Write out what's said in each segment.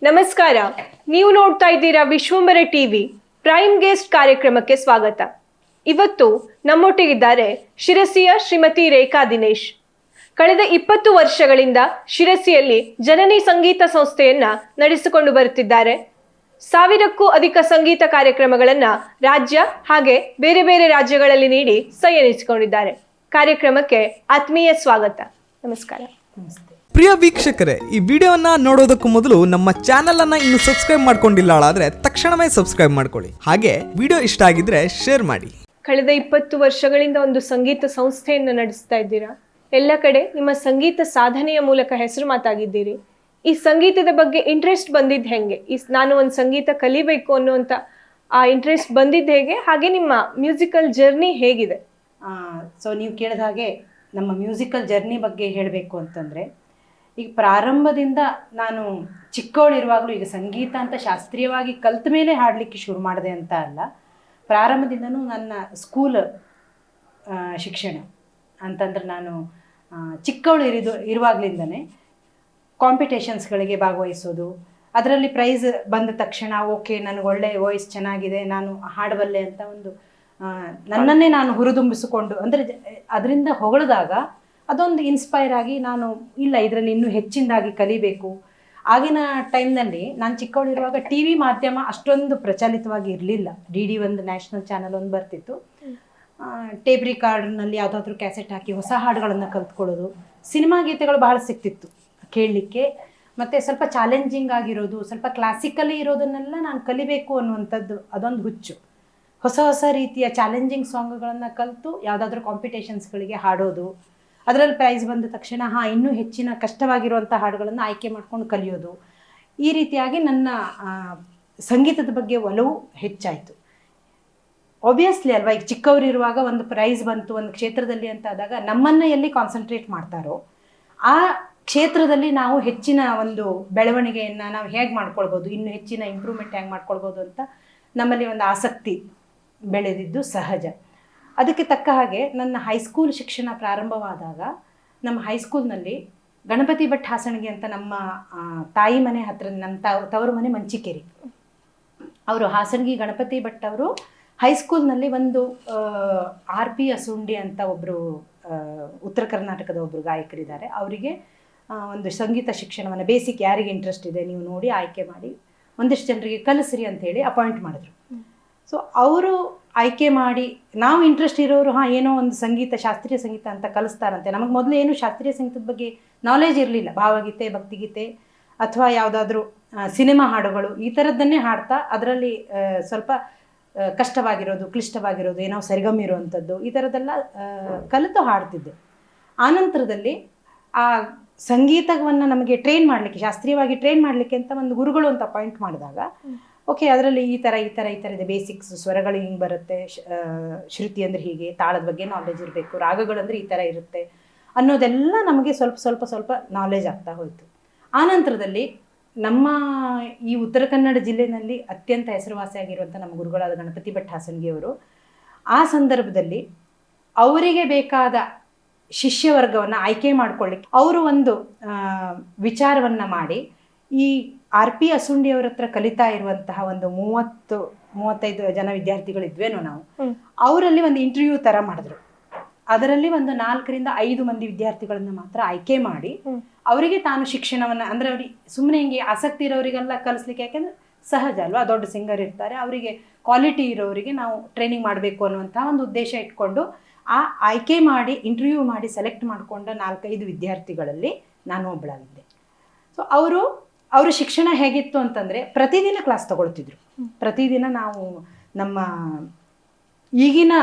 ನಮಸ್ಕಾರ. ನೀವು ನೋಡ್ತಾ ಇದ್ದೀರಾ ವಿಶ್ವಂಬರ ಟಿವಿ ಪ್ರೈಮ್ ಗೆಸ್ಟ್ ಕಾರ್ಯಕ್ರಮಕ್ಕೆ ಸ್ವಾಗತ. ಇವತ್ತು ನಮ್ಮೊಟ್ಟಿಗಿದ್ದಾರೆ ಶಿರಸಿಯ ಶ್ರೀಮತಿ ರೇಖಾ ದಿನೇಶ್. ಕಳೆದ 20 ವರ್ಷಗಳಿಂದ ಶಿರಸಿಯಲ್ಲಿ ಜನನಿ ಸಂಗೀತ ಸಂಸ್ಥೆಯನ್ನ ನಡೆಸಿಕೊಂಡು ಬರುತ್ತಿದ್ದಾರೆ. 1000ಕ್ಕೂ ಅಧಿಕ ಸಂಗೀತ ಕಾರ್ಯಕ್ರಮಗಳನ್ನ ರಾಜ್ಯ ಹಾಗೆ ಬೇರೆ ಬೇರೆ ರಾಜ್ಯಗಳಲ್ಲಿ ನೀಡಿ ಸೈ ಎನಿಸಿಕೊಂಡಿದ್ದಾರೆ. ಕಾರ್ಯಕ್ರಮಕ್ಕೆ ಆತ್ಮೀಯ ಸ್ವಾಗತ. ನಮಸ್ಕಾರ. ಪ್ರಿಯ ವೀಕ್ಷಕರೇ, ಈ ವಿಡಿಯೋನ ನೋಡೋದಕ್ಕೂ ಮೊದಲು ನಮ್ಮ ಚಾನೆಲ್ ಅನ್ನ ಇನ್ನು ಸಬ್ಸ್ಕ್ರೈಬ್ ಮಾಡ್ಕೊಂಡಿಲ್ಲ ಆದ್ರೆ ತಕ್ಷಣವೇ ಸಬ್ಸ್ಕ್ರೈಬ್ ಮಾಡ್ಕೊಳ್ಳಿ. ಹಾಗೆ ವಿಡಿಯೋ ಇಷ್ಟ ಆಗಿದ್ರೆ ಶೇರ್ ಮಾಡಿ. ಕಳೆದ 20 ವರ್ಷಗಳಿಂದ ಒಂದು ಸಂಗೀತ ಸಂಸ್ಥೆಯನ್ನು ನಡೆಸ್ತಾ ಇದ್ದೀರಾ. ಎಲ್ಲ ಕಡೆ ನಿಮ್ಮ ಸಂಗೀತ ಸಾಧನೆಯ ಮೂಲಕ ಹೆಸರು ಮಾತಾಗಿದ್ದೀರಿ. ಈ ಸಂಗೀತದ ಬಗ್ಗೆ ಇಂಟ್ರೆಸ್ಟ್ ಬಂದಿದ್ದು ಹೆಂಗೆ? ನಾನು ಒಂದು ಸಂಗೀತ ಕಲಿಬೇಕು ಅನ್ನುವಂಥ ಆ ಇಂಟ್ರೆಸ್ಟ್ ಬಂದಿದ್ದು ಹೇಗೆ? ಹಾಗೆ ನಿಮ್ಮ ಮ್ಯೂಸಿಕಲ್ ಜರ್ನಿ ಹೇಗಿದೆ? ಸೊ ನೀವು ಕೇಳಿದ ಹಾಗೆ ನಮ್ಮ ಮ್ಯೂಸಿಕಲ್ ಜರ್ನಿ ಬಗ್ಗೆ ಹೇಳಬೇಕು ಅಂತಂದರೆ, ಈಗ ಪ್ರಾರಂಭದಿಂದ ನಾನು ಚಿಕ್ಕವಳಿರುವಾಗಲೂ ಈಗ ಸಂಗೀತ ಅಂತ ಶಾಸ್ತ್ರೀಯವಾಗಿ ಕಲ್ತ ಮೇಲೆ ಹಾಡಲಿಕ್ಕೆ ಶುರು ಮಾಡಿದೆ ಅಂತ ಅಲ್ಲ, ಪ್ರಾರಂಭದಿಂದನೂ ನನ್ನ ಸ್ಕೂಲ್ ಶಿಕ್ಷಣ ಅಂತಂದ್ರೆ ನಾನು ಚಿಕ್ಕವಳು ಇರುವಾಗಲಿಂದನೇ ಕಾಂಪಿಟೇಷನ್ಸ್ಗಳಿಗೆ ಭಾಗವಹಿಸೋದು, ಅದರಲ್ಲಿ ಪ್ರೈಸ್ ಬಂದ ತಕ್ಷಣ ಓಕೆ ನನಗೆ ಒಳ್ಳೆ ವಾಯ್ಸ್ ಚೆನ್ನಾಗಿದೆ, ನಾನು ಹಾಡಬಲ್ಲೆ ಅಂತ ಒಂದು ನನ್ನನ್ನೇ ನಾನು ಹುರಿದುಂಬಿಸಿಕೊಂಡು, ಅಂದರೆ ಅದರಿಂದ ಹೊಗಳಿದಾಗ ಅದೊಂದು ಇನ್ಸ್ಪೈರ್ ಆಗಿ ನಾನು ಇಲ್ಲ ಇದರಲ್ಲಿ ಇನ್ನೂ ಹೆಚ್ಚಿನದಾಗಿ ಕಲಿಬೇಕು. ಆಗಿನ ಟೈಮ್ನಲ್ಲಿ ನಾನು ಚಿಕ್ಕವಳಿರುವಾಗ ಟಿ ವಿ ಮಾಧ್ಯಮ ಅಷ್ಟೊಂದು ಪ್ರಚಲಿತವಾಗಿ ಇರಲಿಲ್ಲ. ಡಿ ಒಂದು ನ್ಯಾಷನಲ್ ಚಾನಲ್ ಒಂದು ಬರ್ತಿತ್ತು. ಟೇಪ್ ರಿಕಾರ್ಡ್ನಲ್ಲಿ ಯಾವುದಾದ್ರೂ ಕ್ಯಾಸೆಟ್ ಹಾಕಿ ಹೊಸ ಹಾಡುಗಳನ್ನು ಕಲ್ತ್ಕೊಳ್ಳೋದು, ಸಿನಿಮಾ ಗೀತೆಗಳು ಬಹಳ ಸಿಕ್ತಿತ್ತು ಕೇಳಲಿಕ್ಕೆ. ಮತ್ತು ಸ್ವಲ್ಪ ಚಾಲೆಂಜಿಂಗ್ ಆಗಿರೋದು, ಸ್ವಲ್ಪ ಕ್ಲಾಸಿಕಲಿ ಇರೋದನ್ನೆಲ್ಲ ನಾನು ಕಲಿಬೇಕು ಅನ್ನುವಂಥದ್ದು ಅದೊಂದು ಹುಚ್ಚು. ಹೊಸ ಹೊಸ ರೀತಿಯ ಚಾಲೆಂಜಿಂಗ್ ಸಾಂಗ್ಗಳನ್ನು ಕಲಿತು ಯಾವುದಾದ್ರೂ ಕಾಂಪಿಟೇಷನ್ಸ್ಗಳಿಗೆ ಹಾಡೋದು, ಅದರಲ್ಲಿ ಪ್ರೈಸ್ ಬಂದ ತಕ್ಷಣ ಇನ್ನೂ ಹೆಚ್ಚಿನ ಕಷ್ಟವಾಗಿರುವಂಥ ಹಾಡುಗಳನ್ನು ಆಯ್ಕೆ ಮಾಡ್ಕೊಂಡು ಕಲಿಯೋದು, ಈ ರೀತಿಯಾಗಿ ನನ್ನ ಸಂಗೀತದ ಬಗ್ಗೆ ಒಲವು ಹೆಚ್ಚಾಯಿತು. ಒಬ್ವಿಯಸ್ಲಿ ಅಲ್ವಾ, ಈಗ ಚಿಕ್ಕವರಿರುವಾಗ ಒಂದು ಪ್ರೈಸ್ ಬಂತು ಒಂದು ಕ್ಷೇತ್ರದಲ್ಲಿ ಅಂತ ಆದಾಗ ನಮ್ಮನ್ನು ಎಲ್ಲಿ ಕಾನ್ಸಂಟ್ರೇಟ್ ಮಾಡ್ತಾರೋ ಆ ಕ್ಷೇತ್ರದಲ್ಲಿ ನಾವು ಹೆಚ್ಚಿನ ಒಂದು ಬೆಳವಣಿಗೆಯನ್ನು ನಾವು ಹೇಗೆ ಮಾಡ್ಕೊಳ್ಬೋದು, ಇನ್ನೂ ಹೆಚ್ಚಿನ ಇಂಪ್ರೂವ್ಮೆಂಟ್ ಹೇಗೆ ಮಾಡ್ಕೊಳ್ಬೋದು ಅಂತ ನಮ್ಮಲ್ಲಿ ಒಂದು ಆಸಕ್ತಿ ಬೆಳೆದಿದ್ದು ಸಹಜ. ಅದಕ್ಕೆ ತಕ್ಕ ಹಾಗೆ ನನ್ನ ಹೈಸ್ಕೂಲ್ ಶಿಕ್ಷಣ ಪ್ರಾರಂಭವಾದಾಗ ನಮ್ಮ ಹೈಸ್ಕೂಲ್ನಲ್ಲಿ ಗಣಪತಿ ಭಟ್ ಹಾಸಣಗಿ ಅಂತ ನಮ್ಮ ತಾಯಿ ಮನೆ ಹತ್ರ, ನಮ್ಮ ತವರು ಮನೆ ಮಂಚಿಕೇರಿ, ಅವರು ಹಾಸಣಗಿ ಗಣಪತಿ ಭಟ್ ಅವರು ಹೈಸ್ಕೂಲ್ನಲ್ಲಿ ಒಂದು RP ಅಸುಂಡಿ ಅಂತ ಒಬ್ಬರು ಉತ್ತರ ಕರ್ನಾಟಕದ ಒಬ್ಬರು ಗಾಯಕರಿದ್ದಾರೆ. ಅವರಿಗೆ ಒಂದು ಸಂಗೀತ ಶಿಕ್ಷಣವನ್ನು ಬೇಸಿಕ್ ಯಾರಿಗೆ ಇಂಟ್ರೆಸ್ಟ್ ಇದೆ ನೀವು ನೋಡಿ ಆಯ್ಕೆ ಮಾಡಿ ಒಂದಿಷ್ಟು ಜನರಿಗೆ ಕಲಿಸ್ರಿ ಅಂಥೇಳಿ ಅಪಾಯಿಂಟ್ ಮಾಡಿದ್ರು. ಸೊ ಅವರು ಆಯ್ಕೆ ಮಾಡಿ, ನಾವು ಇಂಟ್ರೆಸ್ಟ್ ಇರೋರು ಏನೋ ಒಂದು ಸಂಗೀತ ಶಾಸ್ತ್ರೀಯ ಸಂಗೀತ ಅಂತ ಕಲಿಸ್ತಾರಂತೆ. ನಮಗೆ ಮೊದಲು ಏನು ಶಾಸ್ತ್ರೀಯ ಸಂಗೀತದ ಬಗ್ಗೆ ನಾಲೆಜ್ ಇರಲಿಲ್ಲ. ಭಾವಗೀತೆ, ಭಕ್ತಿಗೀತೆ ಅಥವಾ ಯಾವುದಾದ್ರೂ ಸಿನಿಮಾ ಹಾಡುಗಳು ಈ ಥರದ್ದನ್ನೇ ಹಾಡ್ತಾ ಅದರಲ್ಲಿ ಸ್ವಲ್ಪ ಕಷ್ಟವಾಗಿರೋದು, ಕ್ಲಿಷ್ಟವಾಗಿರೋದು, ಏನೋ ಸರಿಗಮ ಇರುವಂಥದ್ದು ಈ ಥರದ್ದೆಲ್ಲ ಕಲಿತು ಹಾಡ್ತಿದ್ದೆ. ಆನಂತರದಲ್ಲಿ ಆ ಸಂಗೀತವನ್ನು ನಮಗೆ ಟ್ರೈನ್ ಮಾಡಲಿಕ್ಕೆ, ಶಾಸ್ತ್ರೀಯವಾಗಿ ಟ್ರೈನ್ ಮಾಡಲಿಕ್ಕೆ ಅಂತ ಒಂದು ಗುರುಗಳು ಅಂತ ಅಪಾಯಿಂಟ್ ಮಾಡಿದಾಗ ಓಕೆ ಅದರಲ್ಲಿ ಈ ಥರ ಇದೆ, ಬೇಸಿಕ್ಸ್, ಸ್ವರಗಳು ಹಿಂಗೆ ಬರುತ್ತೆ, ಶ್ರುತಿ ಅಂದರೆ ಹೀಗೆ, ತಾಳದ ಬಗ್ಗೆ ನಾಲೆಜ್ ಇರಬೇಕು, ರಾಗಗಳಂದರೆ ಈ ಥರ ಇರುತ್ತೆ ಅನ್ನೋದೆಲ್ಲ ನಮಗೆ ಸ್ವಲ್ಪ ನಾಲೆಜ್ ಆಗ್ತಾ ಹೋಯಿತು. ಆನಂತರದಲ್ಲಿ ನಮ್ಮ ಈ ಉತ್ತರ ಕನ್ನಡ ಜಿಲ್ಲೆಯಲ್ಲಿ ಅತ್ಯಂತ ಹೆಸರುವಾಸಿಯಾಗಿರುವಂಥ ನಮ್ಮ ಗುರುಗಳಾದ ಗಣಪತಿ ಭಟ್ ಹಾಸಣಗಿ ಅವರು ಆ ಸಂದರ್ಭದಲ್ಲಿ ಅವರಿಗೆ ಬೇಕಾದ ಶಿಷ್ಯವರ್ಗವನ್ನು ಆಯ್ಕೆ ಮಾಡ್ಕೊಳ್ಳಿಕ್ಕೆ ಅವರು ಒಂದು ವಿಚಾರವನ್ನು ಮಾಡಿ, ಈ RP ಅಸುಂಡಿ ಅವರ ಹತ್ರ ಕಲಿತಾ ಇರುವಂತಹ ಒಂದು 30-35 ಜನ ವಿದ್ಯಾರ್ಥಿಗಳಿದ್ವೇನೋ ನಾವು, ಅವರಲ್ಲಿ ಒಂದು ಇಂಟರ್ವ್ಯೂ ಥರ ಮಾಡಿದ್ರು. ಅದರಲ್ಲಿ ಒಂದು 4-5 ಮಂದಿ ವಿದ್ಯಾರ್ಥಿಗಳನ್ನು ಮಾತ್ರ ಆಯ್ಕೆ ಮಾಡಿ ಅವರಿಗೆ ತಾನು ಶಿಕ್ಷಣವನ್ನು, ಅಂದರೆ ಅವ್ರಿಗೆ ಸುಮ್ಮನೆ ಹಿಂಗೆ ಆಸಕ್ತಿ ಇರೋರಿಗೆಲ್ಲ ಕಲಿಸ್ಲಿಕ್ಕೆ, ಯಾಕೆಂದರೆ ಸಹಜ ಅಲ್ವಾ, ದೊಡ್ಡ ಸಿಂಗರ್ ಇರ್ತಾರೆ, ಅವರಿಗೆ ಕ್ವಾಲಿಟಿ ಇರೋರಿಗೆ ನಾವು ಟ್ರೈನಿಂಗ್ ಮಾಡಬೇಕು ಅನ್ನುವಂಥ ಒಂದು ಉದ್ದೇಶ ಇಟ್ಕೊಂಡು ಆ ಆಯ್ಕೆ ಮಾಡಿ ಇಂಟರ್ವ್ಯೂ ಮಾಡಿ ಸೆಲೆಕ್ಟ್ ಮಾಡಿಕೊಂಡ 4-5 ವಿದ್ಯಾರ್ಥಿಗಳಲ್ಲಿ ನಾನು ಒಬ್ಬಳಾಗಿದ್ದೆ. ಸೊ ಅವರು ಶಿಕ್ಷಣ ಹೇಗಿತ್ತು ಅಂತಂದರೆ ಪ್ರತಿದಿನ ಕ್ಲಾಸ್ ತಗೊಳ್ತಿದ್ರು. ಪ್ರತಿದಿನ ನಾವು ನಮ್ಮ ಈಗಿನ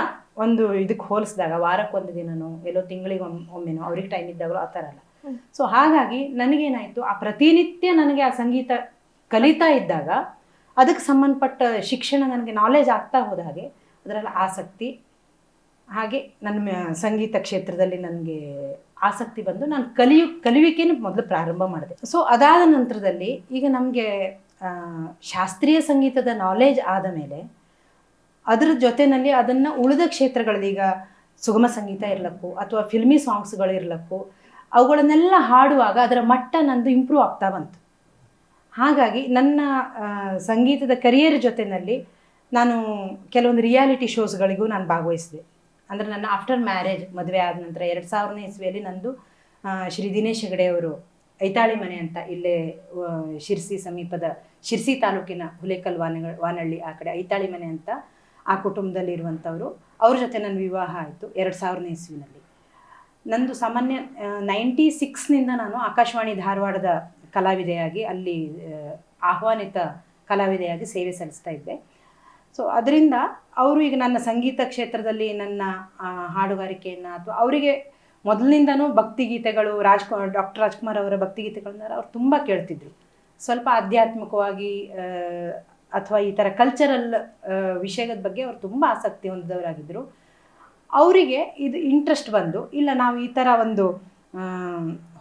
ಒಂದು ಇದಕ್ಕೆ ಹೋಲಿಸಿದಾಗ ವಾರಕ್ಕೊಂದು ದಿನನೋ ಎಲ್ಲೋ ತಿಂಗಳಿಗೆ ಒಮ್ಮೆನೋ ಅವ್ರಿಗೆ ಟೈಮ್ ಇದ್ದಾಗಲೂ ಆ ಥರ ಅಲ್ಲ. ಸೊ ಹಾಗಾಗಿ ನನಗೇನಾಯಿತು, ಆ ಪ್ರತಿನಿತ್ಯ ನನಗೆ ಆ ಸಂಗೀತ ಕಲಿತಾ ಇದ್ದಾಗ ಅದಕ್ಕೆ ಸಂಬಂಧಪಟ್ಟ ಶಿಕ್ಷಣ ನನಗೆ ನಾಲೆಜ್ ಆಗ್ತಾ ಹೋದ ಹಾಗೆ ಅದರಲ್ಲಿ ಆಸಕ್ತಿ, ಹಾಗೆ ನನ್ನ ಸಂಗೀತ ಕ್ಷೇತ್ರದಲ್ಲಿ ನನಗೆ ಆಸಕ್ತಿ ಬಂದು ನಾನು ಕಲಿಯುವಿಕೆನೂ ಮೊದಲು ಪ್ರಾರಂಭ ಮಾಡಿದೆ. ಸೊ ಅದಾದ ನಂತರದಲ್ಲಿ ಈಗ ನಮಗೆ ಶಾಸ್ತ್ರೀಯ ಸಂಗೀತದ ನಾಲೆಜ್ ಆದ ಮೇಲೆ ಅದರ ಜೊತೆಯಲ್ಲಿ ಅದನ್ನು ಉಳಿದ ಕ್ಷೇತ್ರಗಳಲ್ಲಿ, ಈಗ ಸುಗಮ ಸಂಗೀತ ಇರಲಕ್ಕೂ ಅಥವಾ ಫಿಲ್ಮಿ ಸಾಂಗ್ಸ್ಗಳಿರ್ಲಕ್ಕೂ, ಅವುಗಳನ್ನೆಲ್ಲ ಹಾಡುವಾಗ ಅದರ ಮಟ್ಟ ನಂದು ಇಂಪ್ರೂವ್ ಆಗ್ತಾ ಬಂತು. ಹಾಗಾಗಿ ನನ್ನ ಸಂಗೀತದ ಕರಿಯರ್ ಜೊತೆಯಲ್ಲಿ ನಾನು ಕೆಲವೊಂದು ರಿಯಾಲಿಟಿ ಶೋಸ್ಗಳಿಗೂ ನಾನು ಭಾಗವಹಿಸಿದೆ. ಅಂದರೆ ನನ್ನ ಆಫ್ಟರ್ ಮ್ಯಾರೇಜ್, ಮದುವೆ ಆದ ನಂತರ 2000ನೇ ಇಸ್ವಿಯಲ್ಲಿ ನಂದು ಶ್ರೀ ದಿನೇಶ್ ಹೆಗಡೆ ಅವರು ಐತಾಳಿ ಮನೆ ಅಂತ ಇಲ್ಲೇ ಶಿರ್ಸಿ ಸಮೀಪದ ಶಿರ್ಸಿ ತಾಲೂಕಿನ ಹುಲೇಕಲ್ ವಾನಹಳ್ಳಿ ಆ ಕಡೆ ಐತಾಳಿ ಮನೆ ಅಂತ ಆ ಕುಟುಂಬದಲ್ಲಿ ಇರುವಂಥವ್ರು, ಅವ್ರ ಜೊತೆ ನನ್ನ ವಿವಾಹ ಆಯಿತು 2000ನೇ ಇಸ್ವಿನಲ್ಲಿ. ನಂದು ಸಾಮಾನ್ಯ 96ನಿಂದ ನಾನು ಆಕಾಶವಾಣಿ ಧಾರವಾಡದ ಕಲಾವಿದೆಯಾಗಿ ಅಲ್ಲಿ ಆಹ್ವಾನಿತ ಕಲಾವಿದೆಯಾಗಿ ಸೇವೆ ಸಲ್ಲಿಸ್ತಾ ಇದ್ದೆ. ಸೊ ಅದರಿಂದ ಅವರು ಈಗ ನನ್ನ ಸಂಗೀತ ಕ್ಷೇತ್ರದಲ್ಲಿ ನನ್ನ ಹಾಡುಗಾರಿಕೆಯನ್ನು ಅಥವಾ ಅವರಿಗೆ ಮೊದಲಿನಿಂದನೂ ಭಕ್ತಿಗೀತೆಗಳು ಡಾಕ್ಟರ್ ರಾಜ್ಕುಮಾರ್ ಅವರ ಭಕ್ತಿಗೀತೆಗಳನ್ನ ಅವ್ರು ತುಂಬ ಕೇಳ್ತಿದ್ರು. ಸ್ವಲ್ಪ ಆಧ್ಯಾತ್ಮಿಕವಾಗಿ ಅಥವಾ ಈ ಥರ ಕಲ್ಚರಲ್ ವಿಷಯದ ಬಗ್ಗೆ ಅವರು ತುಂಬ ಆಸಕ್ತಿ ಹೊಂದಿದವರಾಗಿದ್ದರು. ಅವರಿಗೆ ಇದು ಇಂಟ್ರೆಸ್ಟ್ ಬಂದು, ಇಲ್ಲ ನಾವು ಈ ಥರ ಒಂದು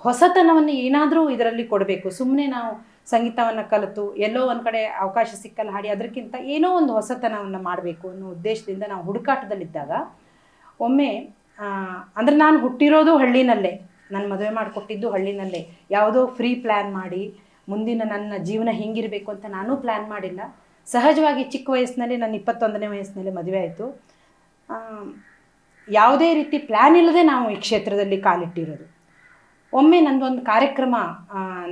ಹೊಸತನವನ್ನು ಏನಾದರೂ ಇದರಲ್ಲಿ ಕೊಡಬೇಕು, ಸುಮ್ಮನೆ ನಾವು ಸಂಗೀತವನ್ನು ಕಲಿತು ಎಲ್ಲೋ ಒಂದು ಕಡೆ ಅವಕಾಶ ಸಿಕ್ಕಲ್ಲ ಹಾಡಿ, ಅದಕ್ಕಿಂತ ಏನೋ ಒಂದು ಹೊಸತನವನ್ನು ಮಾಡಬೇಕು ಅನ್ನೋ ಉದ್ದೇಶದಿಂದ ನಾವು ಹುಡುಕಾಟದಲ್ಲಿದ್ದಾಗ ಒಮ್ಮೆ ಅಂದರೆ ನಾನು ಹುಟ್ಟಿರೋದು ಹಳ್ಳಿನಲ್ಲೇ, ನಾನು ಮದುವೆ ಮಾಡಿಕೊಟ್ಟಿದ್ದು ಹಳ್ಳಿನಲ್ಲೇ, ಯಾವುದೋ ಫ್ರೀ ಪ್ಲ್ಯಾನ್ ಮಾಡಿ ಮುಂದಿನ ನನ್ನ ಜೀವನ ಹೆಂಗಿರಬೇಕು ಅಂತ ನಾನೂ ಪ್ಲ್ಯಾನ್ ಮಾಡಿಲ್ಲ. ಸಹಜವಾಗಿ ಚಿಕ್ಕ ವಯಸ್ಸಿನಲ್ಲಿ, ನನ್ನ 21ನೇ ವಯಸ್ಸಿನಲ್ಲಿ ಮದುವೆ ಆಯಿತು. ಯಾವುದೇ ರೀತಿ ಪ್ಲ್ಯಾನ್ ಇಲ್ಲದೆ ನಾವು ಈ ಕ್ಷೇತ್ರದಲ್ಲಿ ಕಾಲಿಟ್ಟಿರೋದು. ಒಮ್ಮೆ ನಂದೊಂದು ಕಾರ್ಯಕ್ರಮ,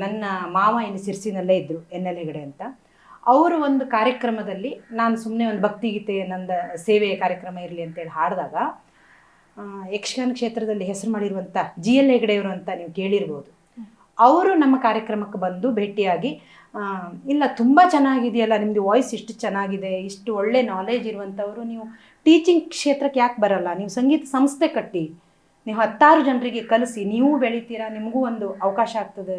ನನ್ನ ಮಾವ ಇಲ್ಲಿ ಸಿರ್ಸಿನಲ್ಲೇ ಇದ್ದರು, NL ಹೆಗಡೆ ಅಂತ. ಅವರು ಒಂದು ಕಾರ್ಯಕ್ರಮದಲ್ಲಿ ನಾನು ಸುಮ್ಮನೆ ಒಂದು ಭಕ್ತಿಗೀತೆ ನಂದು ಸೇವೆಯ ಕಾರ್ಯಕ್ರಮ ಇರಲಿ ಅಂತೇಳಿ ಹಾಡಿದಾಗ, ಯಕ್ಷಗಾನ ಕ್ಷೇತ್ರದಲ್ಲಿ ಹೆಸರು ಮಾಡಿರುವಂಥ GL ಹೆಗಡೆಯವರು ಅಂತ ನೀವು ಕೇಳಿರ್ಬೋದು, ಅವರು ನಮ್ಮ ಕಾರ್ಯಕ್ರಮಕ್ಕೆ ಬಂದು ಭೇಟಿಯಾಗಿ, ಇಲ್ಲ ತುಂಬ ಚೆನ್ನಾಗಿದೆಯಲ್ಲ ನಿಮ್ಮದು ವಾಯ್ಸ್, ಇಷ್ಟು ಚೆನ್ನಾಗಿದೆ, ಇಷ್ಟು ಒಳ್ಳೆ ನಾಲೆಜ್ ಇರುವಂಥವರು, ನೀವು ಟೀಚಿಂಗ್ ಕ್ಷೇತ್ರಕ್ಕೆ ಯಾಕೆ ಬರಲ್ಲ, ನೀವು ಸಂಗೀತ ಸಂಸ್ಥೆ ಕಟ್ಟಿ ನೀವು 10 ಜನರಿಗೆ ಕಲಿಸಿ, ನೀವು ಬೆಳಿತೀರಾ, ನಿಮಗೂ ಒಂದು ಅವಕಾಶ ಆಗ್ತದೆ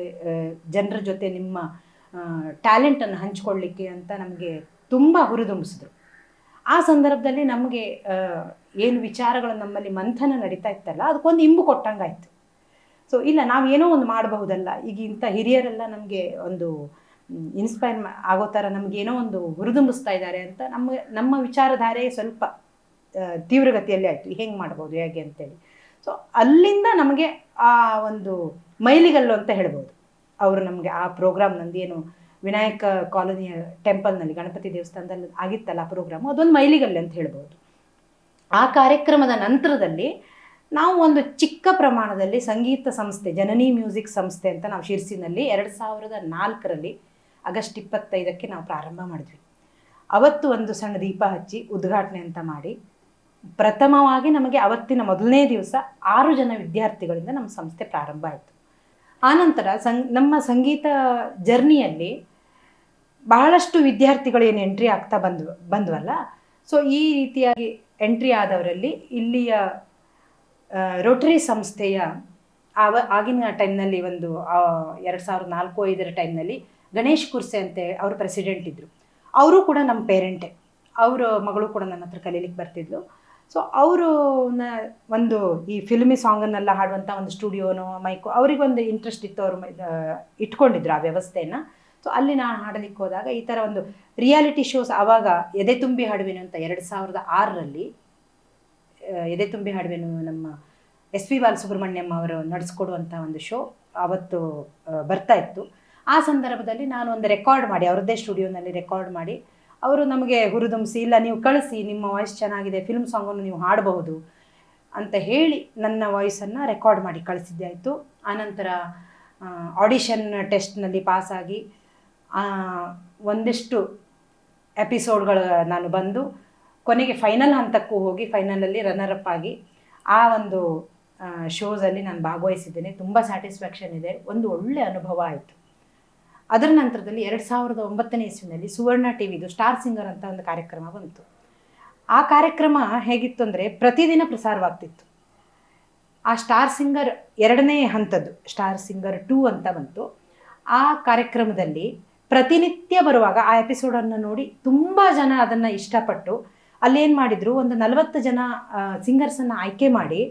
ಜನರ ಜೊತೆ ನಿಮ್ಮ ಟ್ಯಾಲೆಂಟನ್ನು ಹಂಚ್ಕೊಳ್ಳಿಕ್ಕೆ ಅಂತ ನಮಗೆ ತುಂಬ ಹುರಿದುಂಬಿಸಿದ್ರು. ಆ ಸಂದರ್ಭದಲ್ಲಿ ನಮಗೆ ಏನು ವಿಚಾರಗಳು ನಮ್ಮಲ್ಲಿ ಮಂಥನ ನಡೀತಾ ಇತ್ತಲ್ಲ, ಅದಕ್ಕೊಂದು ಇಂಬು ಕೊಟ್ಟಂಗಾಯ್ತು. ಸೊ ಇಲ್ಲ, ನಾವೇನೋ ಒಂದು ಮಾಡಬಹುದಲ್ಲ, ಈಗ ಇಂಥ ಹಿರಿಯರೆಲ್ಲ ನಮಗೆ ಒಂದು ಇನ್ಸ್ಪೈರ್ ಆಗೋ ಥರ ನಮಗೇನೋ ಒಂದು ಹುರಿದುಂಬಿಸ್ತಾ ಇದ್ದಾರೆ ಅಂತ ನಮ್ಮ ವಿಚಾರಧಾರೆ ಸ್ವಲ್ಪ ತೀವ್ರಗತಿಯಲ್ಲಿ ಆಯಿತು, ಹೆಂಗೆ ಮಾಡ್ಬೋದು ಹೇಗೆ ಅಂತೇಳಿ. ಸೊ ಅಲ್ಲಿಂದ ನಮಗೆ ಆ ಒಂದು ಮೈಲಿಗಲ್ಲು ಅಂತ ಹೇಳ್ಬೋದು. ಅವರು ನಮಗೆ ಆ ಪ್ರೋಗ್ರಾಮ್, ನಂದೇನು ವಿನಾಯಕ ಕಾಲೋನಿಯ ಟೆಂಪಲ್ನಲ್ಲಿ ಗಣಪತಿ ದೇವಸ್ಥಾನದಲ್ಲಿ ಆಗಿತ್ತಲ್ಲ ಆ ಪ್ರೋಗ್ರಾಮು, ಅದೊಂದು ಮೈಲಿಗಲ್ಲು ಅಂತ ಹೇಳ್ಬೋದು. ಆ ಕಾರ್ಯಕ್ರಮದ ನಂತರದಲ್ಲಿ ನಾವು ಒಂದು ಚಿಕ್ಕ ಪ್ರಮಾಣದಲ್ಲಿ ಸಂಗೀತ ಸಂಸ್ಥೆ, ಜನನಿ ಮ್ಯೂಸಿಕ್ ಸಂಸ್ಥೆ ಅಂತ ನಾವು ಶಿರ್ಸಿನಲ್ಲಿ 2004ರಲ್ಲಿ ಆಗಸ್ಟ್ 25ಕ್ಕೆ ನಾವು ಪ್ರಾರಂಭ ಮಾಡಿದ್ವಿ. ಅವತ್ತು ಒಂದು ಸಣ್ಣ ದೀಪ ಹಚ್ಚಿ ಉದ್ಘಾಟನೆ ಅಂತ ಮಾಡಿ, ಪ್ರಥಮವಾಗಿ ನಮಗೆ ಅವತ್ತಿನ ಮೊದಲನೇ ದಿವಸ 6 ಜನ ವಿದ್ಯಾರ್ಥಿಗಳಿಂದ ನಮ್ಮ ಸಂಸ್ಥೆ ಪ್ರಾರಂಭ ಆಯಿತು. ಆನಂತರ ನಮ್ಮ ಸಂಗೀತ ಜರ್ನಿಯಲ್ಲಿ ಬಹಳಷ್ಟು ವಿದ್ಯಾರ್ಥಿಗಳು ಏನು ಎಂಟ್ರಿ ಆಗ್ತಾ ಬಂದ್ವಲ್ಲ, ಸೊ ಈ ರೀತಿಯಾಗಿ ಎಂಟ್ರಿ ಆದವರಲ್ಲಿ ಇಲ್ಲಿಯ ರೋಟರಿ ಸಂಸ್ಥೆಯ ಆಗಿನ ಟೈಮ್ನಲ್ಲಿ ಒಂದು 2004-05 ಟೈಮ್ನಲ್ಲಿ ಗಣೇಶ್ ಕುರ್ಸೆ ಅಂತ ಅವರು ಪ್ರೆಸಿಡೆಂಟ್ ಇದ್ದರು. ಅವರು ಕೂಡ ನಮ್ಮ ಪೇರೆಂಟೇ, ಅವರ ಮಗಳು ಕೂಡ ನನ್ನ ಹತ್ರ ಕಲೀಲಿಕ್ಕೆ ಬರ್ತಿದ್ಲು. ಸೊ ಅವರು ಒಂದು ಈ ಫಿಲ್ಮಿ ಸಾಂಗನ್ನೆಲ್ಲ ಹಾಡುವಂಥ ಒಂದು ಸ್ಟುಡಿಯೋನೋ ಮೈಕೋ ಅವರಿಗೊಂದು ಇಂಟ್ರೆಸ್ಟ್ ಇತ್ತು, ಅವರು ಇಟ್ಕೊಂಡಿದ್ರು ಆ ವ್ಯವಸ್ಥೆಯನ್ನು. ಸೊ ಅಲ್ಲಿ ನಾನು ಹಾಡಲಿಕ್ಕೆ ಹೋದಾಗ ಈ ಥರ ಒಂದು ರಿಯಾಲಿಟಿ ಶೋಸ್, ಆವಾಗ ಎದೆ ತುಂಬಿ ಹಾಡುವೆನು ಅಂತ 2006ರಲ್ಲಿ ಎದೆ ತುಂಬಿ ಹಾಡುವೆನು ನಮ್ಮ SP ಬಾಲಸುಬ್ರಹ್ಮಣ್ಯಂ ಅವರು ನಡೆಸ್ಕೊಡುವಂಥ ಒಂದು ಶೋ ಅವತ್ತು ಬರ್ತಾ ಇತ್ತು. ಆ ಸಂದರ್ಭದಲ್ಲಿ ನಾನು ಒಂದು ರೆಕಾರ್ಡ್ ಮಾಡಿ, ಅವರದ್ದೇ ಸ್ಟುಡಿಯೋನಲ್ಲಿ ರೆಕಾರ್ಡ್ ಮಾಡಿ, ಅವರು ನಮಗೆ ಹುರಿದುಂಬಿಸಿ, ಇಲ್ಲ ನೀವು ಕಳಿಸಿ, ನಿಮ್ಮ ವಾಯ್ಸ್ ಚೆನ್ನಾಗಿದೆ, ಫಿಲ್ಮ್ ಸಾಂಗನ್ನು ನೀವು ಹಾಡಬಹುದು ಅಂತ ಹೇಳಿ ನನ್ನ ವಾಯ್ಸನ್ನು ರೆಕಾರ್ಡ್ ಮಾಡಿ ಕಳಿಸಿದ್ದೆ ಆಯಿತು. ಆನಂತರ ಆಡಿಷನ್ ಟೆಸ್ಟ್ನಲ್ಲಿ ಪಾಸಾಗಿ ಒಂದಿಷ್ಟು ಎಪಿಸೋಡ್ಗಳು ನಾನು ಬಂದು ಕೊನೆಗೆ ಫೈನಲ್ ಹಂತಕ್ಕೂ ಹೋಗಿ ಫೈನಲಲ್ಲಿ ರನ್ನರ್ ಅಪ್ ಆಗಿ ಆ ಒಂದು ಶೋಸಲ್ಲಿ ನಾನು ಭಾಗವಹಿಸಿದ್ದೇನೆ. ತುಂಬ ಸ್ಯಾಟಿಸ್ಫ್ಯಾಕ್ಷನ್ ಇದೆ, ಒಂದು ಒಳ್ಳೆಯ ಅನುಭವ ಆಯಿತು. ಅದರ ನಂತರದಲ್ಲಿ 2009ನೇ ಇಸ್ವಿನಲ್ಲಿ ಸುವರ್ಣ ಟಿವಿದು ಸ್ಟಾರ್ ಸಿಂಗರ್ ಅಂತ ಒಂದು ಕಾರ್ಯಕ್ರಮ ಬಂತು. ಆ ಕಾರ್ಯಕ್ರಮ ಹೇಗಿತ್ತು ಅಂದರೆ ಪ್ರತಿದಿನ ಪ್ರಸಾರವಾಗ್ತಿತ್ತು. ಆ ಸ್ಟಾರ್ ಸಿಂಗರ್ 2ನೇ ಹಂತದ್ದು ಸ್ಟಾರ್ ಸಿಂಗರ್ 2 ಅಂತ ಬಂತು. ಆ ಕಾರ್ಯಕ್ರಮದಲ್ಲಿ ಪ್ರತಿನಿತ್ಯ ಬರುವಾಗ ಆ ಎಪಿಸೋಡನ್ನು ನೋಡಿ ತುಂಬ ಜನ ಅದನ್ನು ಇಷ್ಟಪಟ್ಟು ಅಲ್ಲೇನು ಮಾಡಿದರು, ಒಂದು 40 ಜನ ಸಿಂಗರ್ಸನ್ನು ಆಯ್ಕೆ ಮಾಡಿ